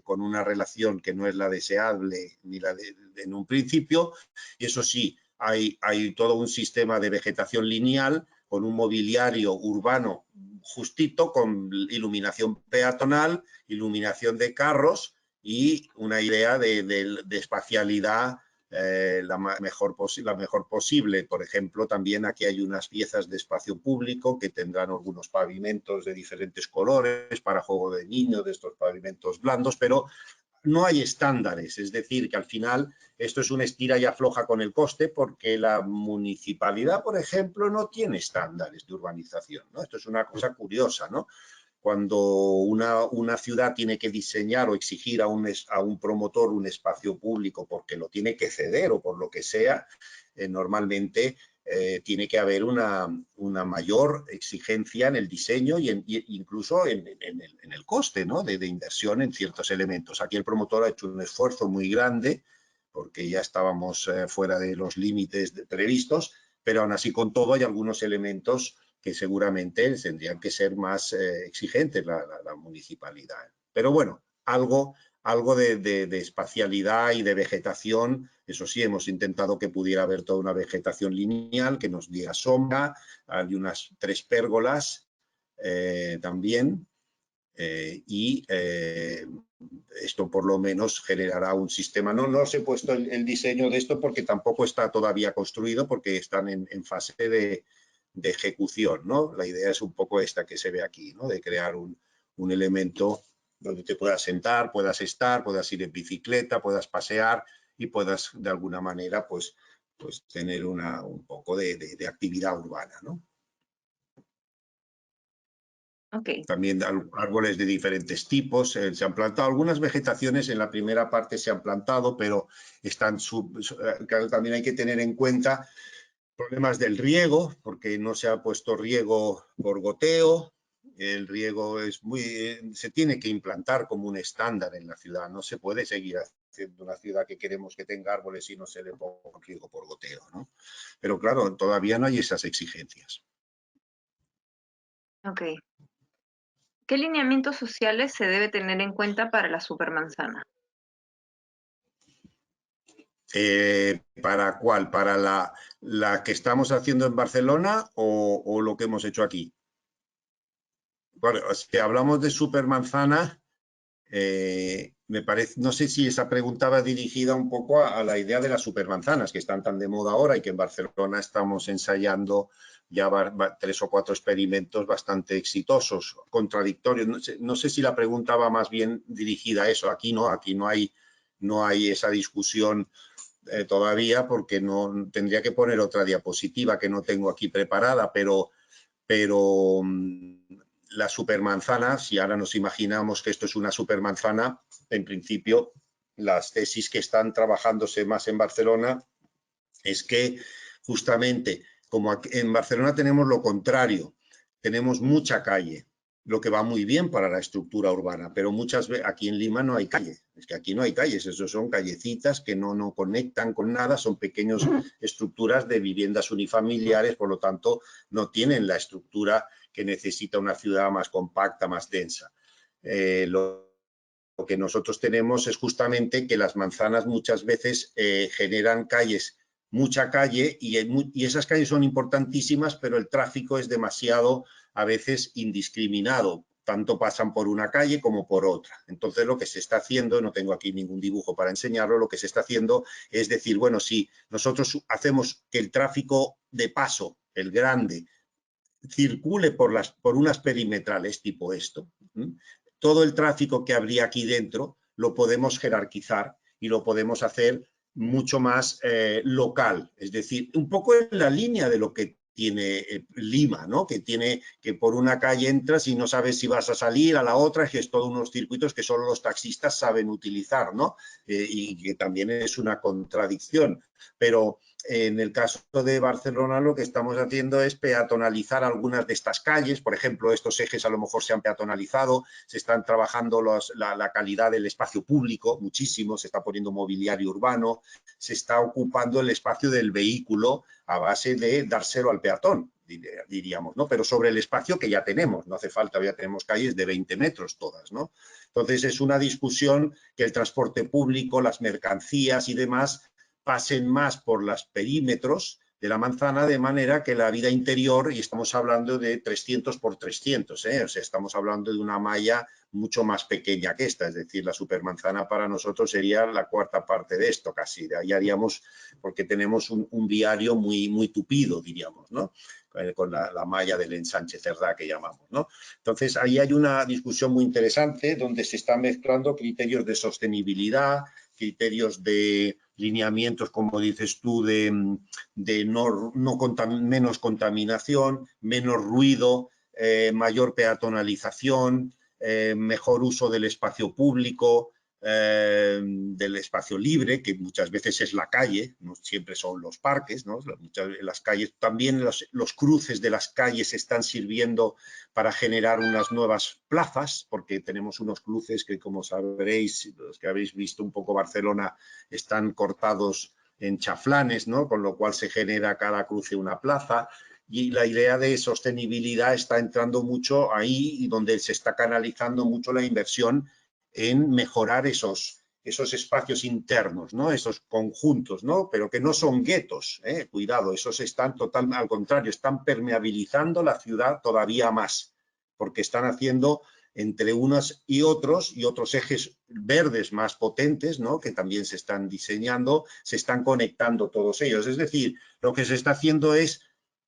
con una relación que no es la deseable ni la en un principio, y eso sí, hay todo un sistema de vegetación lineal con un mobiliario urbano justito, con iluminación peatonal, iluminación de carros y una idea de espacialidad la mejor posible. Por ejemplo, también aquí hay unas piezas de espacio público que tendrán algunos pavimentos de diferentes colores para juego de niños, de estos pavimentos blandos, pero no hay estándares, es decir, que al final esto es una estira y afloja con el coste porque la municipalidad, por ejemplo, no tiene estándares de urbanización, ¿no? Esto es una cosa curiosa, ¿no? Cuando una ciudad tiene que diseñar o exigir a un promotor un espacio público porque lo tiene que ceder o por lo que sea, normalmente tiene que haber una mayor exigencia en el diseño y incluso en el coste, ¿no? de inversión en ciertos elementos. Aquí el promotor ha hecho un esfuerzo muy grande porque ya estábamos fuera de los límites previstos, pero aún así con todo hay algunos elementos que seguramente tendrían que ser más exigentes la municipalidad. Pero bueno, algo de espacialidad y de vegetación, eso sí, hemos intentado que pudiera haber toda una vegetación lineal que nos diera sombra, hay unas 3 pérgolas también, y esto por lo menos generará un sistema. No os he puesto el diseño de esto porque tampoco está todavía construido, porque están en fase de ejecución, ¿no? La idea es un poco esta que se ve aquí, ¿no? De crear un elemento donde te puedas sentar, puedas estar, puedas ir en bicicleta, puedas pasear y puedas de alguna manera pues tener un poco de actividad urbana, ¿no? Okay. También árboles de diferentes tipos se han plantado. Algunas vegetaciones en la primera parte se han plantado, pero están claro, también hay que tener en cuenta problemas del riego, porque no se ha puesto riego por goteo. El riego se tiene que implantar como un estándar en la ciudad. No se puede seguir haciendo una ciudad que queremos que tenga árboles y no se le ponga riego por goteo, ¿no? Pero claro, todavía no hay esas exigencias. Ok. ¿Qué lineamientos sociales se debe tener en cuenta para la supermanzana? ¿Para cuál? ¿Para la que estamos haciendo en Barcelona o lo que hemos hecho aquí? Bueno, si hablamos de supermanzana, me parece, no sé si esa pregunta va dirigida un poco a la idea de las supermanzanas, que están tan de moda ahora y que en Barcelona estamos ensayando ya 3 o 4 experimentos bastante exitosos, contradictorios. No sé si la pregunta va más bien dirigida a eso. Aquí no hay esa discusión todavía, porque no tendría que poner otra diapositiva que no tengo aquí preparada, pero la supermanzana, si ahora nos imaginamos que esto es una supermanzana, en principio las tesis que están trabajándose más en Barcelona es que justamente como en Barcelona tenemos lo contrario, tenemos mucha calle, lo que va muy bien para la estructura urbana, pero muchas veces aquí en Lima no hay calle, es que aquí no hay calles, eso son callecitas que no conectan con nada, son pequeñas estructuras de viviendas unifamiliares, por lo tanto no tienen la estructura que necesita una ciudad más compacta, más densa. Lo que nosotros tenemos es justamente que las manzanas muchas veces generan calles, mucha calle, y esas calles son importantísimas, pero el tráfico es demasiado a veces indiscriminado, tanto pasan por una calle como por otra. Entonces lo que se está haciendo, no tengo aquí ningún dibujo para enseñarlo, lo que se está haciendo es decir, bueno, si nosotros hacemos que el tráfico de paso, el grande, circule por unas perimetrales tipo esto, todo el tráfico que habría aquí dentro lo podemos jerarquizar y lo podemos hacer mucho más local, es decir, un poco en la línea de lo que Lima, ¿no? Que por una calle entras y no sabes si vas a salir a la otra, que es todos unos circuitos que solo los taxistas saben utilizar, ¿no? Y que también es una contradicción. Pero en el caso de Barcelona lo que estamos haciendo es peatonalizar algunas de estas calles. Por ejemplo, estos ejes a lo mejor se han peatonalizado, se están trabajando la calidad del espacio público muchísimo, se está poniendo mobiliario urbano, se está ocupando el espacio del vehículo a base de dárselo al peatón, diríamos, ¿no? Pero sobre el espacio que ya tenemos, no hace falta, ya tenemos calles de 20 metros todas, ¿no? Entonces es una discusión que el transporte público, las mercancías y demás pasen más por los perímetros de la manzana, de manera que la vida interior, y estamos hablando de 300 por 300, o sea, estamos hablando de una malla mucho más pequeña que esta, es decir, la supermanzana para nosotros sería la cuarta parte de esto casi, de ahí haríamos, porque tenemos un viario muy tupido, diríamos, ¿no? Con la malla del ensanche Cerdá que llamamos, ¿no? Entonces, ahí hay una discusión muy interesante donde se están mezclando criterios de sostenibilidad, criterios de lineamientos, como dices tú, de menos contaminación, menos ruido, mayor peatonalización, mejor uso del espacio público, del espacio libre, que muchas veces es la calle, no siempre son los parques, ¿no? Las calles, también los cruces de las calles están sirviendo para generar unas nuevas plazas, porque tenemos unos cruces que, como sabréis, los que habéis visto un poco Barcelona, están cortados en chaflanes, ¿no? Con lo cual se genera cada cruce una plaza. Y la idea de sostenibilidad está entrando mucho ahí y donde se está canalizando mucho la inversión en mejorar esos espacios internos, ¿no? Esos conjuntos, ¿no? Pero que no son guetos, cuidado, esos están totalmente, al contrario, están permeabilizando la ciudad todavía más, porque están haciendo entre unos y otros ejes verdes más potentes, ¿no? Que también se están diseñando, se están conectando todos ellos. Es decir, lo que se está haciendo es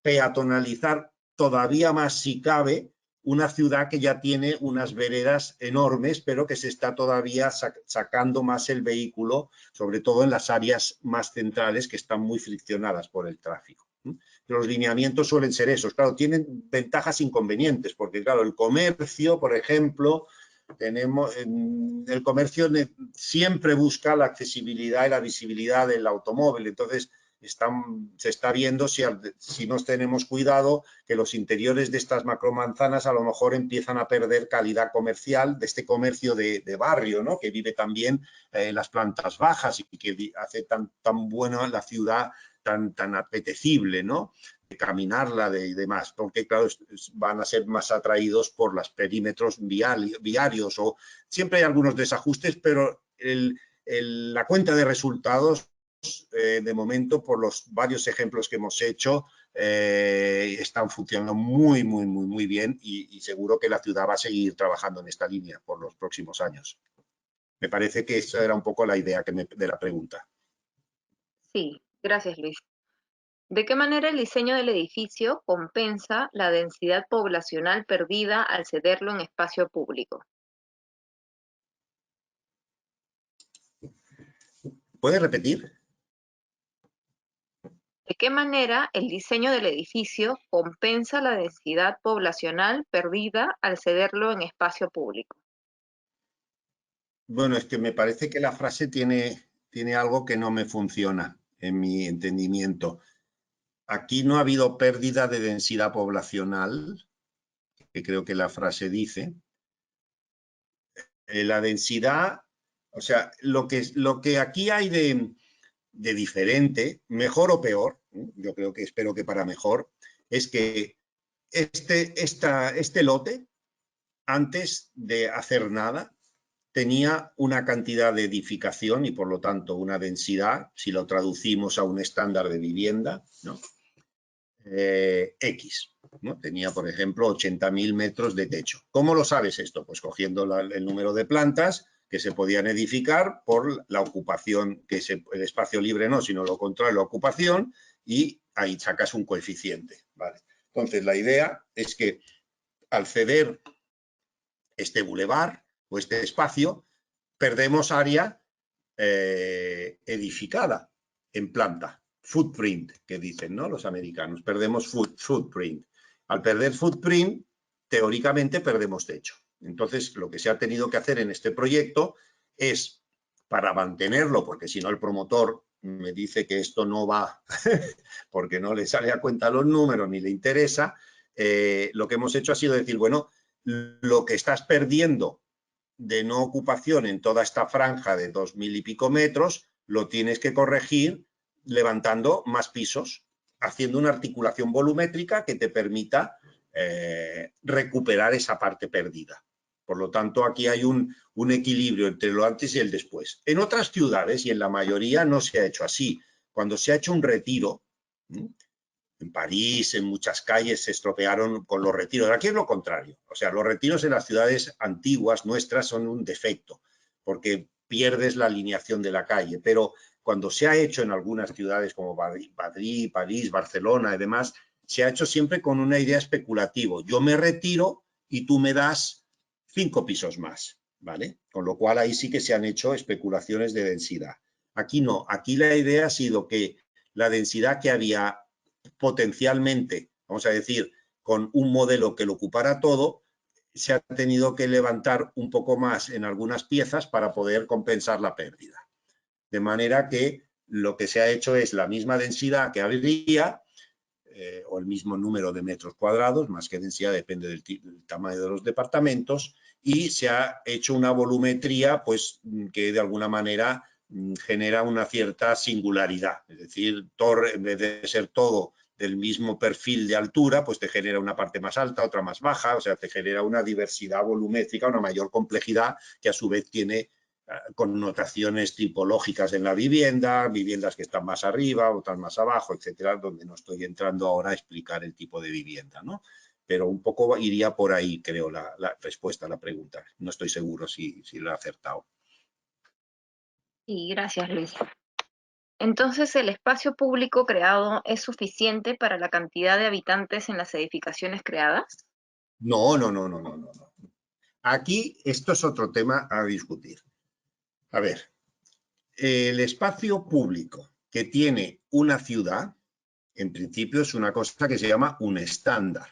peatonalizar todavía más, si cabe, una ciudad que ya tiene unas veredas enormes, pero que se está todavía sacando más el vehículo, sobre todo en las áreas más centrales que están muy friccionadas por el tráfico. Los lineamientos suelen ser esos. Claro, tienen ventajas e inconvenientes, porque claro, el comercio, por ejemplo, el comercio siempre busca la accesibilidad y la visibilidad del automóvil. Entonces, se está viendo, si no tenemos cuidado, que los interiores de estas macromanzanas a lo mejor empiezan a perder calidad comercial, de este comercio de barrio, ¿no? Que vive también en las plantas bajas y que hace tan buena la ciudad, tan apetecible, ¿no? De caminarla y demás, porque claro, van a ser más atraídos por los perímetros viarios, o siempre hay algunos desajustes, pero la cuenta de resultados, de momento, por los varios ejemplos que hemos hecho, están funcionando muy bien y seguro que la ciudad va a seguir trabajando en esta línea por los próximos años. Me parece que esa era un poco la idea de la pregunta. Sí, gracias, Luis. ¿De qué manera el diseño del edificio compensa la densidad poblacional perdida al cederlo en espacio público? ¿Puedes repetir? ¿De qué manera el diseño del edificio compensa la densidad poblacional perdida al cederlo en espacio público? Bueno, es que me parece que la frase tiene algo que no me funciona en mi entendimiento. Aquí no ha habido pérdida de densidad poblacional, que creo que la frase dice. La densidad, o sea, lo que aquí hay de diferente, mejor o peor, yo creo que espero que para mejor, es que este lote, antes de hacer nada, tenía una cantidad de edificación y por lo tanto una densidad, si lo traducimos a un estándar de vivienda, ¿no? X, ¿no? Tenía, por ejemplo, 80.000 metros de techo. ¿Cómo lo sabes esto? Pues cogiendo el número de plantas que se podían edificar por la ocupación, el espacio libre no, sino lo contrario, la ocupación, y ahí sacas un coeficiente, ¿vale? Entonces, la idea es que al ceder este bulevar o este espacio, perdemos área edificada en planta. footprint, que dicen, ¿no? Los americanos, perdemos footprint. Al perder footprint, teóricamente perdemos techo. Entonces, lo que se ha tenido que hacer en este proyecto es, para mantenerlo, porque si no el promotor me dice que esto no va, porque no le sale a cuenta los números ni le interesa, lo que hemos hecho ha sido decir, bueno, lo que estás perdiendo de no ocupación en toda esta franja de 2000 y pico metros, lo tienes que corregir levantando más pisos, haciendo una articulación volumétrica que te permita recuperar esa parte perdida. Por lo tanto, aquí hay un equilibrio entre lo antes y el después. En otras ciudades, y en la mayoría, no se ha hecho así. Cuando se ha hecho un retiro, en París, en muchas calles se estropearon con los retiros. Aquí es lo contrario. O sea, los retiros en las ciudades antiguas nuestras son un defecto, porque pierdes la alineación de la calle. Pero cuando se ha hecho en algunas ciudades como Madrid, París, Barcelona y demás, se ha hecho siempre con una idea especulativa. Yo me retiro y tú me das 5 pisos más, ¿vale? Con lo cual ahí sí que se han hecho especulaciones de densidad. Aquí no. Aquí la idea ha sido que la densidad que había potencialmente, vamos a decir, con un modelo que lo ocupara todo, se ha tenido que levantar un poco más en algunas piezas para poder compensar la pérdida. De manera que lo que se ha hecho es la misma densidad que habría, o el mismo número de metros cuadrados, más que densidad depende del tamaño de los departamentos, y se ha hecho una volumetría pues, que de alguna manera genera una cierta singularidad. Es decir, en vez de ser todo del mismo perfil de altura, pues te genera una parte más alta, otra más baja, o sea, te genera una diversidad volumétrica, una mayor complejidad que a su vez tiene connotaciones tipológicas en la vivienda, viviendas que están más arriba, otras más abajo, etcétera, donde no estoy entrando ahora a explicar el tipo de vivienda, ¿no? Pero un poco iría por ahí, creo, la respuesta a la pregunta. No estoy seguro si lo he acertado. Y gracias, Luis. Entonces, ¿el espacio público creado es suficiente para la cantidad de habitantes en las edificaciones creadas? No, no, no, no, no, no. Aquí esto es otro tema a discutir. A ver, el espacio público que tiene una ciudad, en principio es una cosa que se llama un estándar,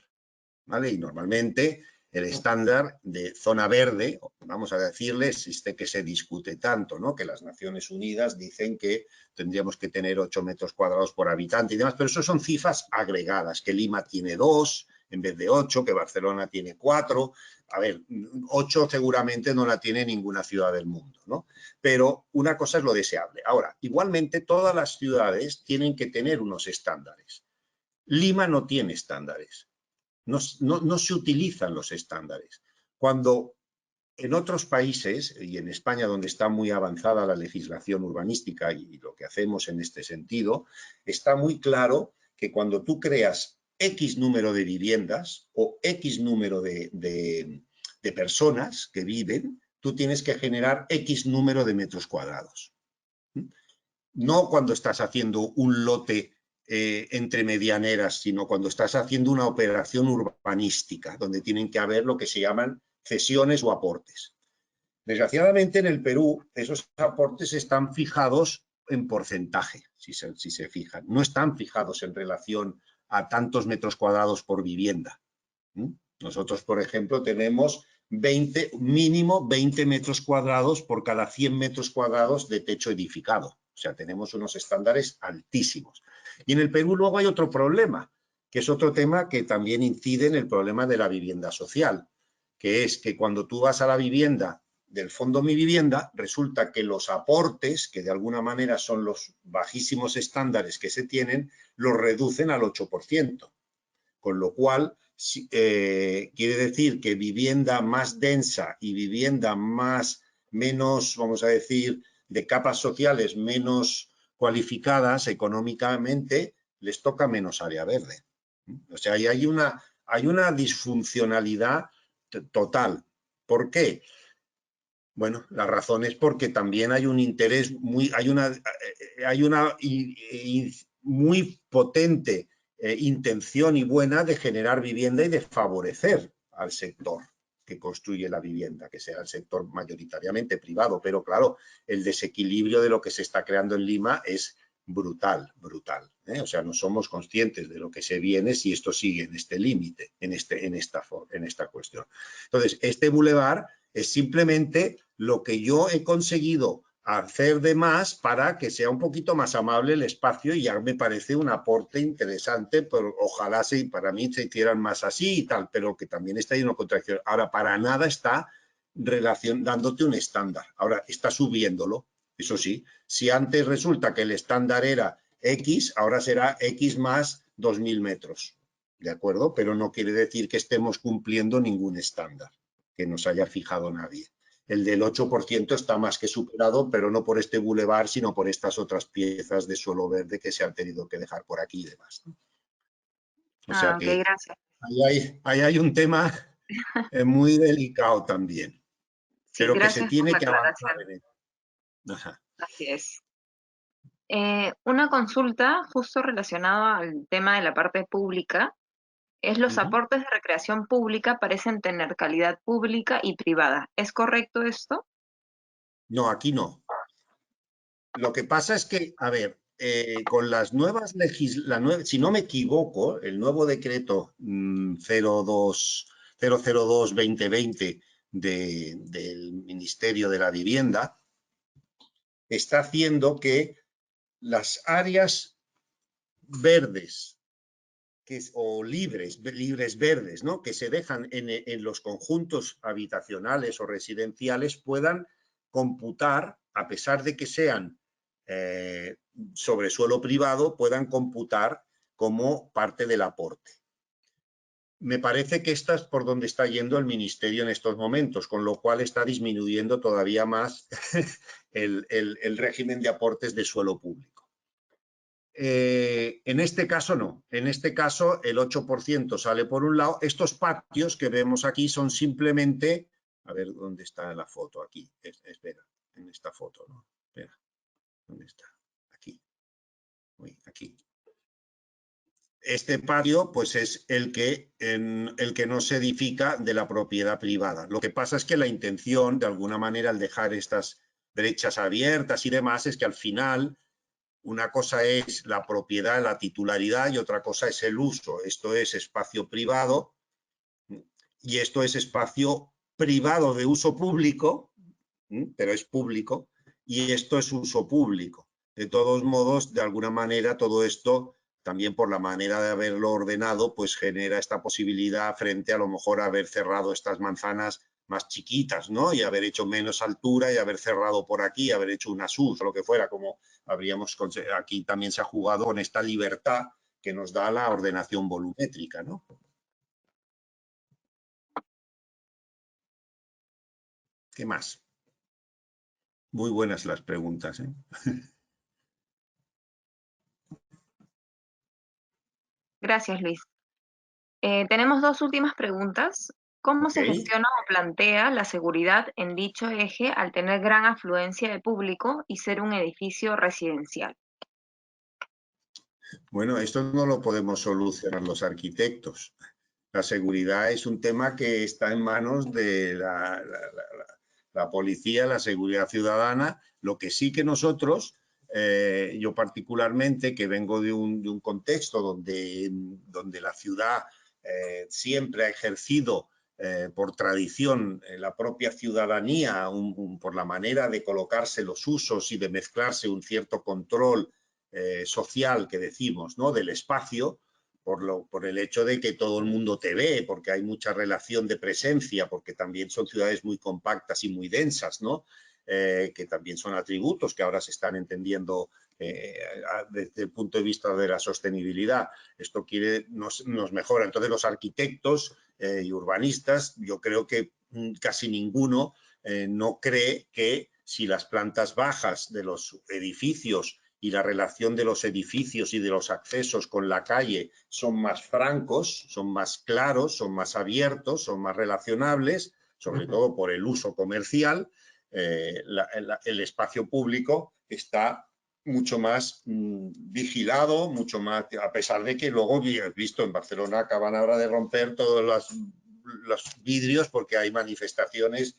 ¿vale? Y normalmente el estándar de zona verde, vamos a decirle, existe que se discute tanto, ¿no? Que las Naciones Unidas dicen que tendríamos que tener 8 metros cuadrados por habitante y demás, pero eso son cifras agregadas, que Lima tiene 2 en vez de 8, que Barcelona tiene 4. A ver, 8 seguramente no la tiene ninguna ciudad del mundo, ¿no? Pero una cosa es lo deseable. Ahora, igualmente todas las ciudades tienen que tener unos estándares. Lima no tiene estándares. No se utilizan los estándares. Cuando en otros países, y en España donde está muy avanzada la legislación urbanística y lo que hacemos en este sentido, está muy claro que cuando tú creas X número de viviendas o X número de personas que viven, tú tienes que generar X número de metros cuadrados. No cuando estás haciendo un lote entre medianeras, sino cuando estás haciendo una operación urbanística, donde tienen que haber lo que se llaman cesiones o aportes. Desgraciadamente en el Perú esos aportes están fijados en porcentaje, si se fijan. No están fijados en relación a tantos metros cuadrados por vivienda. Nosotros, por ejemplo, tenemos mínimo 20 metros cuadrados por cada 100 metros cuadrados de techo edificado. O sea, tenemos unos estándares altísimos. Y en el Perú luego hay otro problema, que es otro tema que también incide en el problema de la vivienda social, que es que cuando tú vas a la vivienda del Fondo Mi Vivienda, resulta que los aportes, que de alguna manera son los bajísimos estándares que se tienen, los reducen al 8%. Con lo cual, quiere decir que vivienda más densa y vivienda menos, vamos a decir, de capas sociales menos cualificadas económicamente, les toca menos área verde. O sea, hay una disfuncionalidad total. ¿Por qué? Bueno, la razón es porque también hay un interés hay una muy potente intención y buena de generar vivienda y de favorecer al sector que construye la vivienda, que sea el sector mayoritariamente privado, pero claro, el desequilibrio de lo que se está creando en Lima es brutal, brutal. O sea, no somos conscientes de lo que se viene si esto sigue en este límite, en esta cuestión. Entonces, este bulevar es simplemente lo que yo he conseguido hacer de más para que sea un poquito más amable el espacio, y ya me parece un aporte interesante, pero ojalá para mí se hicieran más así y tal, pero que también está ahí una contracción. Ahora, para nada está dándote un estándar. Ahora, está subiéndolo, eso sí. Si antes resulta que el estándar era X, ahora será X más 2000 metros, ¿de acuerdo? Pero no quiere decir que estemos cumpliendo ningún estándar que nos haya fijado nadie. El del 8% está más que superado, pero no por este bulevar, sino por estas otras piezas de suelo verde que se han tenido que dejar por aquí y demás. O sea Ok, que gracias. ahí hay un tema muy delicado también, Sí, pero que se gracias por tiene la que avanzar aclaración. en él. Ajá. Así es. Una consulta justo relacionada al tema de la parte pública es los Ujú. aportes de recreación pública parecen tener calidad pública y privada. ¿Es correcto esto? No, aquí no. Lo que pasa es que, a ver, con las nuevas si no me equivoco, el nuevo decreto 002-2020 del Ministerio de la Vivienda está haciendo que las áreas verdes o libres verdes, ¿no?, que se dejan en los conjuntos habitacionales o residenciales puedan computar, a pesar de que sean sobre suelo privado, puedan computar como parte del aporte. Me parece que esta es por donde está yendo el Ministerio en estos momentos, con lo cual está disminuyendo todavía más el régimen de aportes de suelo público. En este caso no, en este caso el 8% sale por un lado. Estos patios que vemos aquí son simplemente, a ver dónde está la foto, aquí, espera, en esta foto, ¿no? Espera, ¿dónde está? Aquí, uy, aquí. Este patio pues es el que no se edifica de la propiedad privada. Lo que pasa es que la intención, de alguna manera, al dejar estas brechas abiertas y demás, es que al final una cosa es la propiedad, la titularidad, y otra cosa es el uso. Esto es espacio privado y esto es espacio privado de uso público, pero es público, y esto es uso público. De todos modos, de alguna manera, todo esto, también por la manera de haberlo ordenado, pues genera esta posibilidad frente a lo mejor a haber cerrado estas manzanas más chiquitas, ¿no? Y haber hecho menos altura y haber cerrado por aquí, haber hecho una SUZ o lo que fuera, como habríamos conseguido. Aquí también se ha jugado con esta libertad que nos da la ordenación volumétrica, ¿no? ¿Qué más? Muy buenas las preguntas, ¿eh? Gracias, Luis. Tenemos dos últimas preguntas. ¿Cómo Ok. se gestiona o plantea la seguridad en dicho eje al tener gran afluencia de público y ser un edificio residencial? Bueno, esto no lo podemos solucionar los arquitectos. La seguridad es un tema que está en manos de la policía, la seguridad ciudadana. Lo que sí que nosotros, yo particularmente, que vengo de un contexto donde la ciudad siempre ha ejercido por tradición la propia ciudadanía, por la manera de colocarse los usos y de mezclarse un cierto control social que decimos, ¿no?, del espacio, por el hecho de que todo el mundo te ve, porque hay mucha relación de presencia, porque también son ciudades muy compactas y muy densas, ¿no? Que también son atributos que ahora se están entendiendo desde el punto de vista de la sostenibilidad. Esto nos mejora. Entonces los arquitectos y urbanistas, yo creo que casi ninguno no cree que si las plantas bajas de los edificios y la relación de los edificios y de los accesos con la calle son más francos, son más claros, son más abiertos, son más relacionables, sobre todo por el uso comercial, el espacio público está mucho más vigilado, mucho más, a pesar de que luego, visto en Barcelona, acaban ahora de romper todos los vidrios porque hay manifestaciones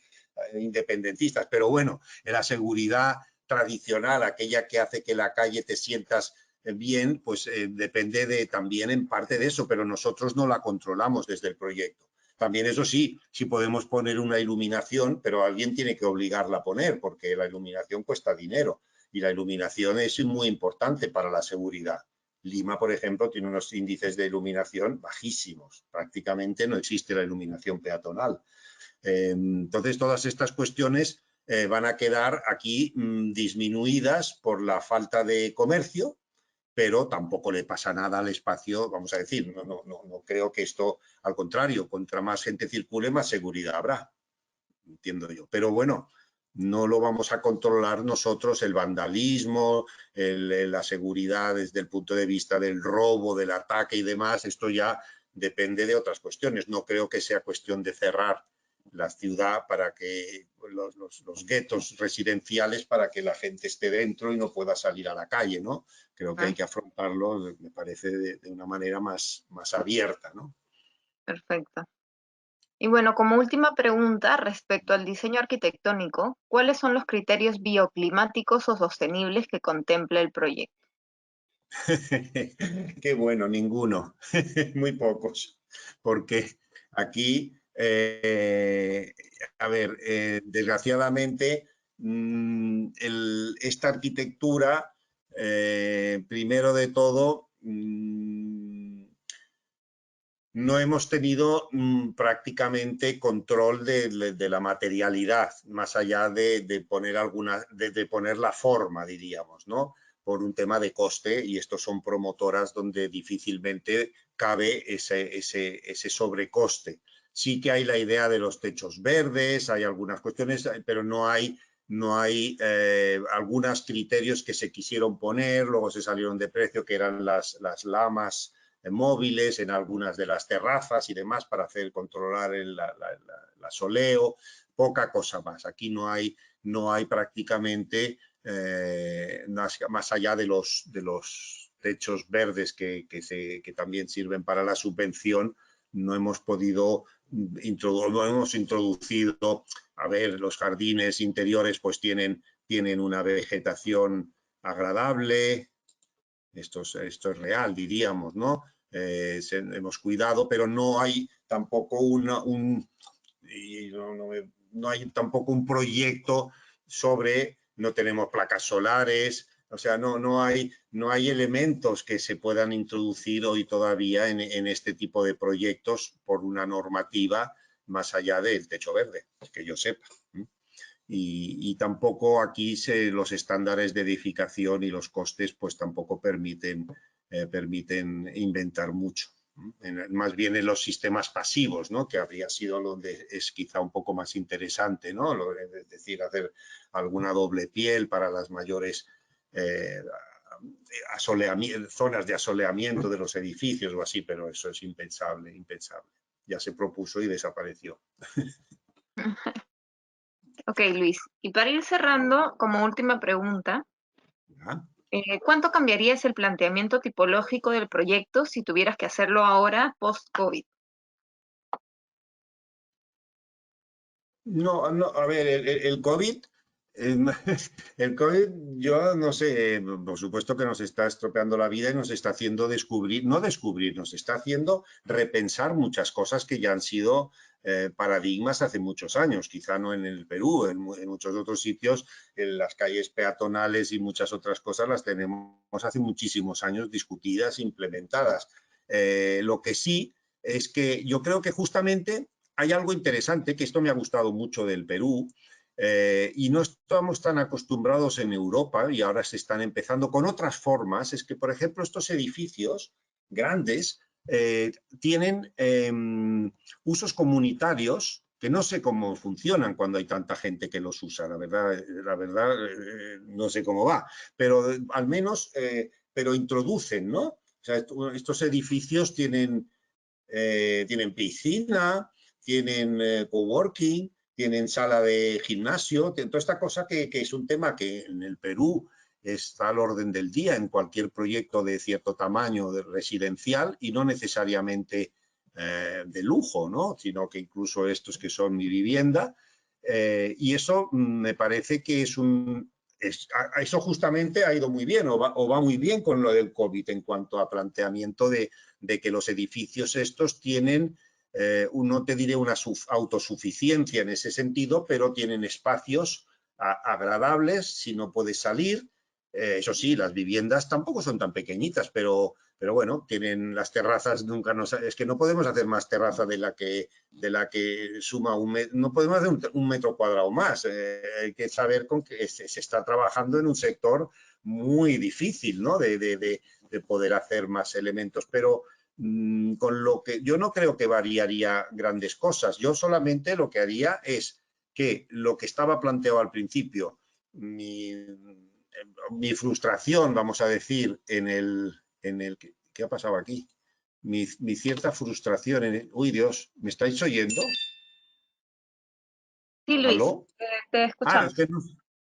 independentistas, pero bueno, la seguridad tradicional, aquella que hace que la calle te sientas bien, pues depende también en parte de eso, pero nosotros no la controlamos desde el proyecto. También, eso sí, sí podemos poner una iluminación, pero alguien tiene que obligarla a poner, porque la iluminación cuesta dinero y la iluminación es muy importante para la seguridad. Lima, por ejemplo, tiene unos índices de iluminación bajísimos. Prácticamente no existe la iluminación peatonal. Entonces, todas estas cuestiones van a quedar aquí disminuidas por la falta de comercio, pero tampoco le pasa nada al espacio, vamos a decir, no creo que esto, al contrario, contra más gente circule, más seguridad habrá, entiendo yo. Pero bueno, no lo vamos a controlar nosotros, el vandalismo, la seguridad desde el punto de vista del robo, del ataque y demás, esto ya depende de otras cuestiones. No creo que sea cuestión de cerrar la ciudad para que los guetos residenciales para que la gente esté dentro y no pueda salir a la calle, ¿no? Creo que hay que afrontarlo, me parece, de una manera más abierta, ¿no? Perfecto. Y bueno, como última pregunta respecto al diseño arquitectónico, ¿cuáles son los criterios bioclimáticos o sostenibles que contempla el proyecto? Qué bueno, ninguno, muy pocos, porque aquí, a ver, desgraciadamente, esta arquitectura, primero de todo, no hemos tenido prácticamente control de la materialidad, más allá de poner de poner la forma, diríamos, ¿no? Por un tema de coste, y estos son promotoras donde difícilmente cabe ese sobrecoste. Sí que hay la idea de los techos verdes, hay algunas cuestiones, pero no hay algunos criterios que se quisieron poner, luego se salieron de precio, que eran las lamas móviles en algunas de las terrazas y demás para hacer controlar el asoleo, poca cosa más. Aquí no hay prácticamente más allá de los techos verdes que también sirven para la subvención, no hemos podido no hemos introducido, a ver, los jardines interiores pues tienen una vegetación agradable, esto es real, diríamos, ¿no? Hemos cuidado, pero no hay tampoco no hay tampoco un proyecto sobre, no tenemos placas solares, o sea, no hay elementos que se puedan introducir hoy todavía en este tipo de proyectos por una normativa más allá del techo verde, que yo sepa. Y tampoco aquí los estándares de edificación y los costes pues tampoco permiten inventar mucho. Más bien en los sistemas pasivos, ¿no? Que habría sido donde es quizá un poco más interesante, ¿no? Es decir, hacer alguna doble piel para las mayores zonas de asoleamiento de los edificios o así, pero eso es impensable. Ya se propuso y desapareció. Ok, Luis. Y para ir cerrando, como última pregunta, ¿Ya? ¿cuánto cambiarías el planteamiento tipológico del proyecto si tuvieras que hacerlo ahora post-COVID? No, a ver, el COVID, el COVID, yo no sé, por supuesto que nos está estropeando la vida y nos está haciendo nos está haciendo repensar muchas cosas que ya han sido paradigmas hace muchos años, quizá no en el Perú, en muchos otros sitios, en las calles peatonales y muchas otras cosas las tenemos hace muchísimos años discutidas, implementadas. Lo que sí es que yo creo que justamente hay algo interesante, que esto me ha gustado mucho del Perú, y no estamos tan acostumbrados en Europa, y ahora se están empezando con otras formas, es que, por ejemplo, estos edificios grandes tienen usos comunitarios que no sé cómo funcionan cuando hay tanta gente que los usa, la verdad no sé cómo va, pero al menos, pero introducen, ¿no? O sea, estos edificios tienen piscina, tienen coworking, tienen sala de gimnasio, toda esta cosa que es un tema que en el Perú está al orden del día en cualquier proyecto de cierto tamaño residencial y no necesariamente de lujo, ¿no? Sino que incluso estos que son mi vivienda. Y eso me parece que es eso justamente ha ido muy bien o va muy bien con lo del COVID en cuanto a planteamiento de que los edificios estos tienen, no te diré una autosuficiencia en ese sentido, pero tienen espacios agradables si no puedes salir. Eso sí, las viviendas tampoco son tan pequeñitas, pero bueno, tienen las terrazas, es que no podemos hacer más terraza de la que suma no podemos hacer un metro cuadrado más. Hay que saber con que se está trabajando en un sector muy difícil, ¿no? De poder hacer más elementos, pero con lo que yo no creo que variaría grandes cosas. Yo solamente lo que haría es que lo que estaba planteado al principio, mi frustración, vamos a decir, ¿qué ha pasado aquí? Mi cierta frustración uy, Dios, ¿me estáis oyendo? Sí, Luis, ¿Aló? te Es escuchamos. que no.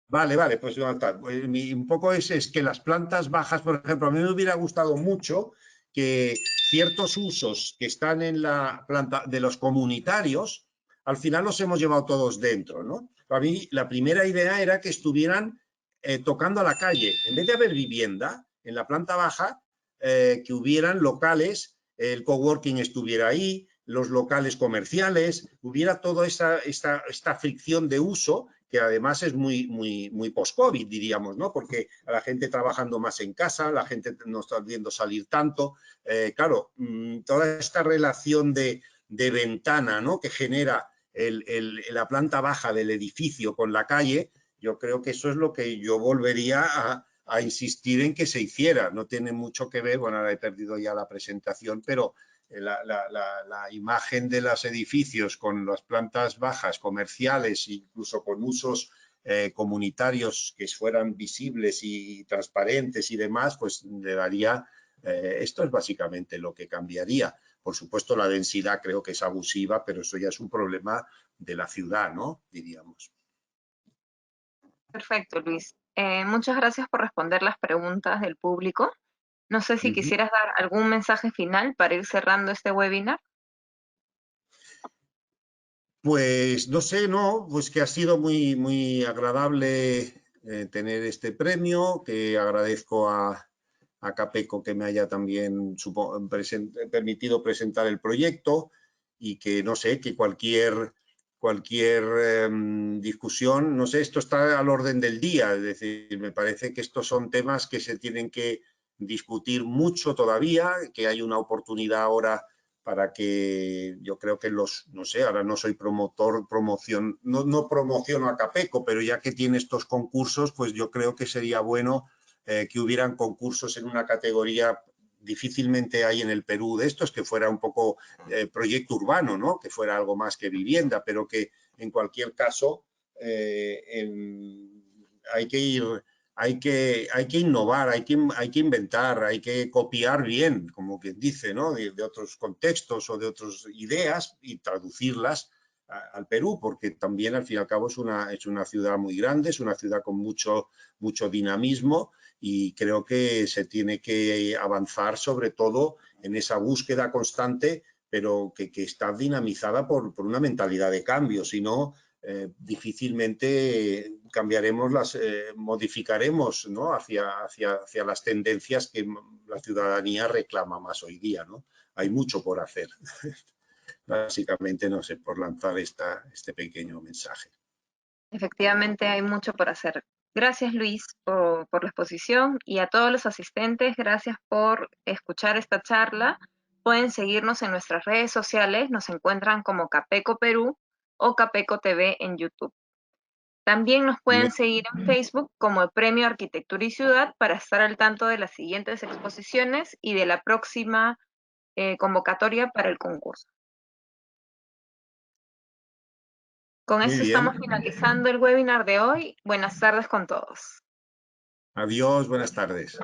Vale, pues ya está. Un poco es que las plantas bajas, por ejemplo, a mí me hubiera gustado mucho que ciertos usos que están en la planta de los comunitarios, al final los hemos llevado todos dentro, ¿no? Para mí la primera idea era que estuvieran tocando a la calle. En vez de haber vivienda en la planta baja, que hubieran locales, el coworking estuviera ahí, los locales comerciales, hubiera toda esta fricción de uso que además es muy post-COVID, diríamos, ¿no? Porque a la gente trabajando más en casa, la gente no está viendo salir tanto. Claro, toda esta relación de ventana, ¿no? Que genera la planta baja del edificio con la calle, yo creo que eso es lo que yo volvería a insistir en que se hiciera. No tiene mucho que ver, bueno, ahora he perdido ya la presentación, pero la imagen de los edificios con las plantas bajas comerciales, incluso con usos comunitarios que fueran visibles y transparentes y demás, pues le daría, esto es básicamente lo que cambiaría. Por supuesto, la densidad creo que es abusiva, pero eso ya es un problema de la ciudad, ¿no? Diríamos. Perfecto, Luis. Muchas gracias por responder las preguntas del público. No sé si Uh -huh. quisieras dar algún mensaje final para ir cerrando este webinar. Pues no sé, no, pues que ha sido muy agradable tener este premio, que agradezco a Capeco que me haya también permitido presentar el proyecto y que no sé, que cualquier discusión, no sé, esto está al orden del día, es decir, me parece que estos son temas que se tienen que discutir mucho todavía, que hay una oportunidad ahora para que yo creo que no sé, ahora no soy no promociono a Capeco, pero ya que tiene estos concursos, pues yo creo que sería bueno que hubieran concursos en una categoría, difícilmente hay en el Perú de estos, que fuera un poco proyecto urbano, ¿no? Que fuera algo más que vivienda, pero que en cualquier caso hay que ir hay que innovar, hay que inventar, hay que copiar bien, como quien dice, ¿no? De otros contextos o de otras ideas y traducirlas al Perú, porque también al fin y al cabo es una ciudad muy grande, es una ciudad con mucho dinamismo y creo que se tiene que avanzar sobre todo en esa búsqueda constante, pero que está dinamizada por una mentalidad de cambio, si no, difícilmente cambiaremos modificaremos, ¿no? hacia las tendencias que la ciudadanía reclama más hoy día, ¿no? Hay mucho por hacer. Básicamente, no sé, por lanzar este pequeño mensaje. Efectivamente, hay mucho por hacer. Gracias, Luis, por la exposición y a todos los asistentes, gracias por escuchar esta charla. Pueden seguirnos en nuestras redes sociales, nos encuentran como Capeco Perú o Capeco TV en YouTube. También nos pueden seguir en Facebook como el Premio Arquitectura y Ciudad para estar al tanto de las siguientes exposiciones y de la próxima convocatoria para el concurso. Con Muy esto bien. estamos finalizando el webinar de hoy. Buenas tardes con todos. Adiós, buenas tardes.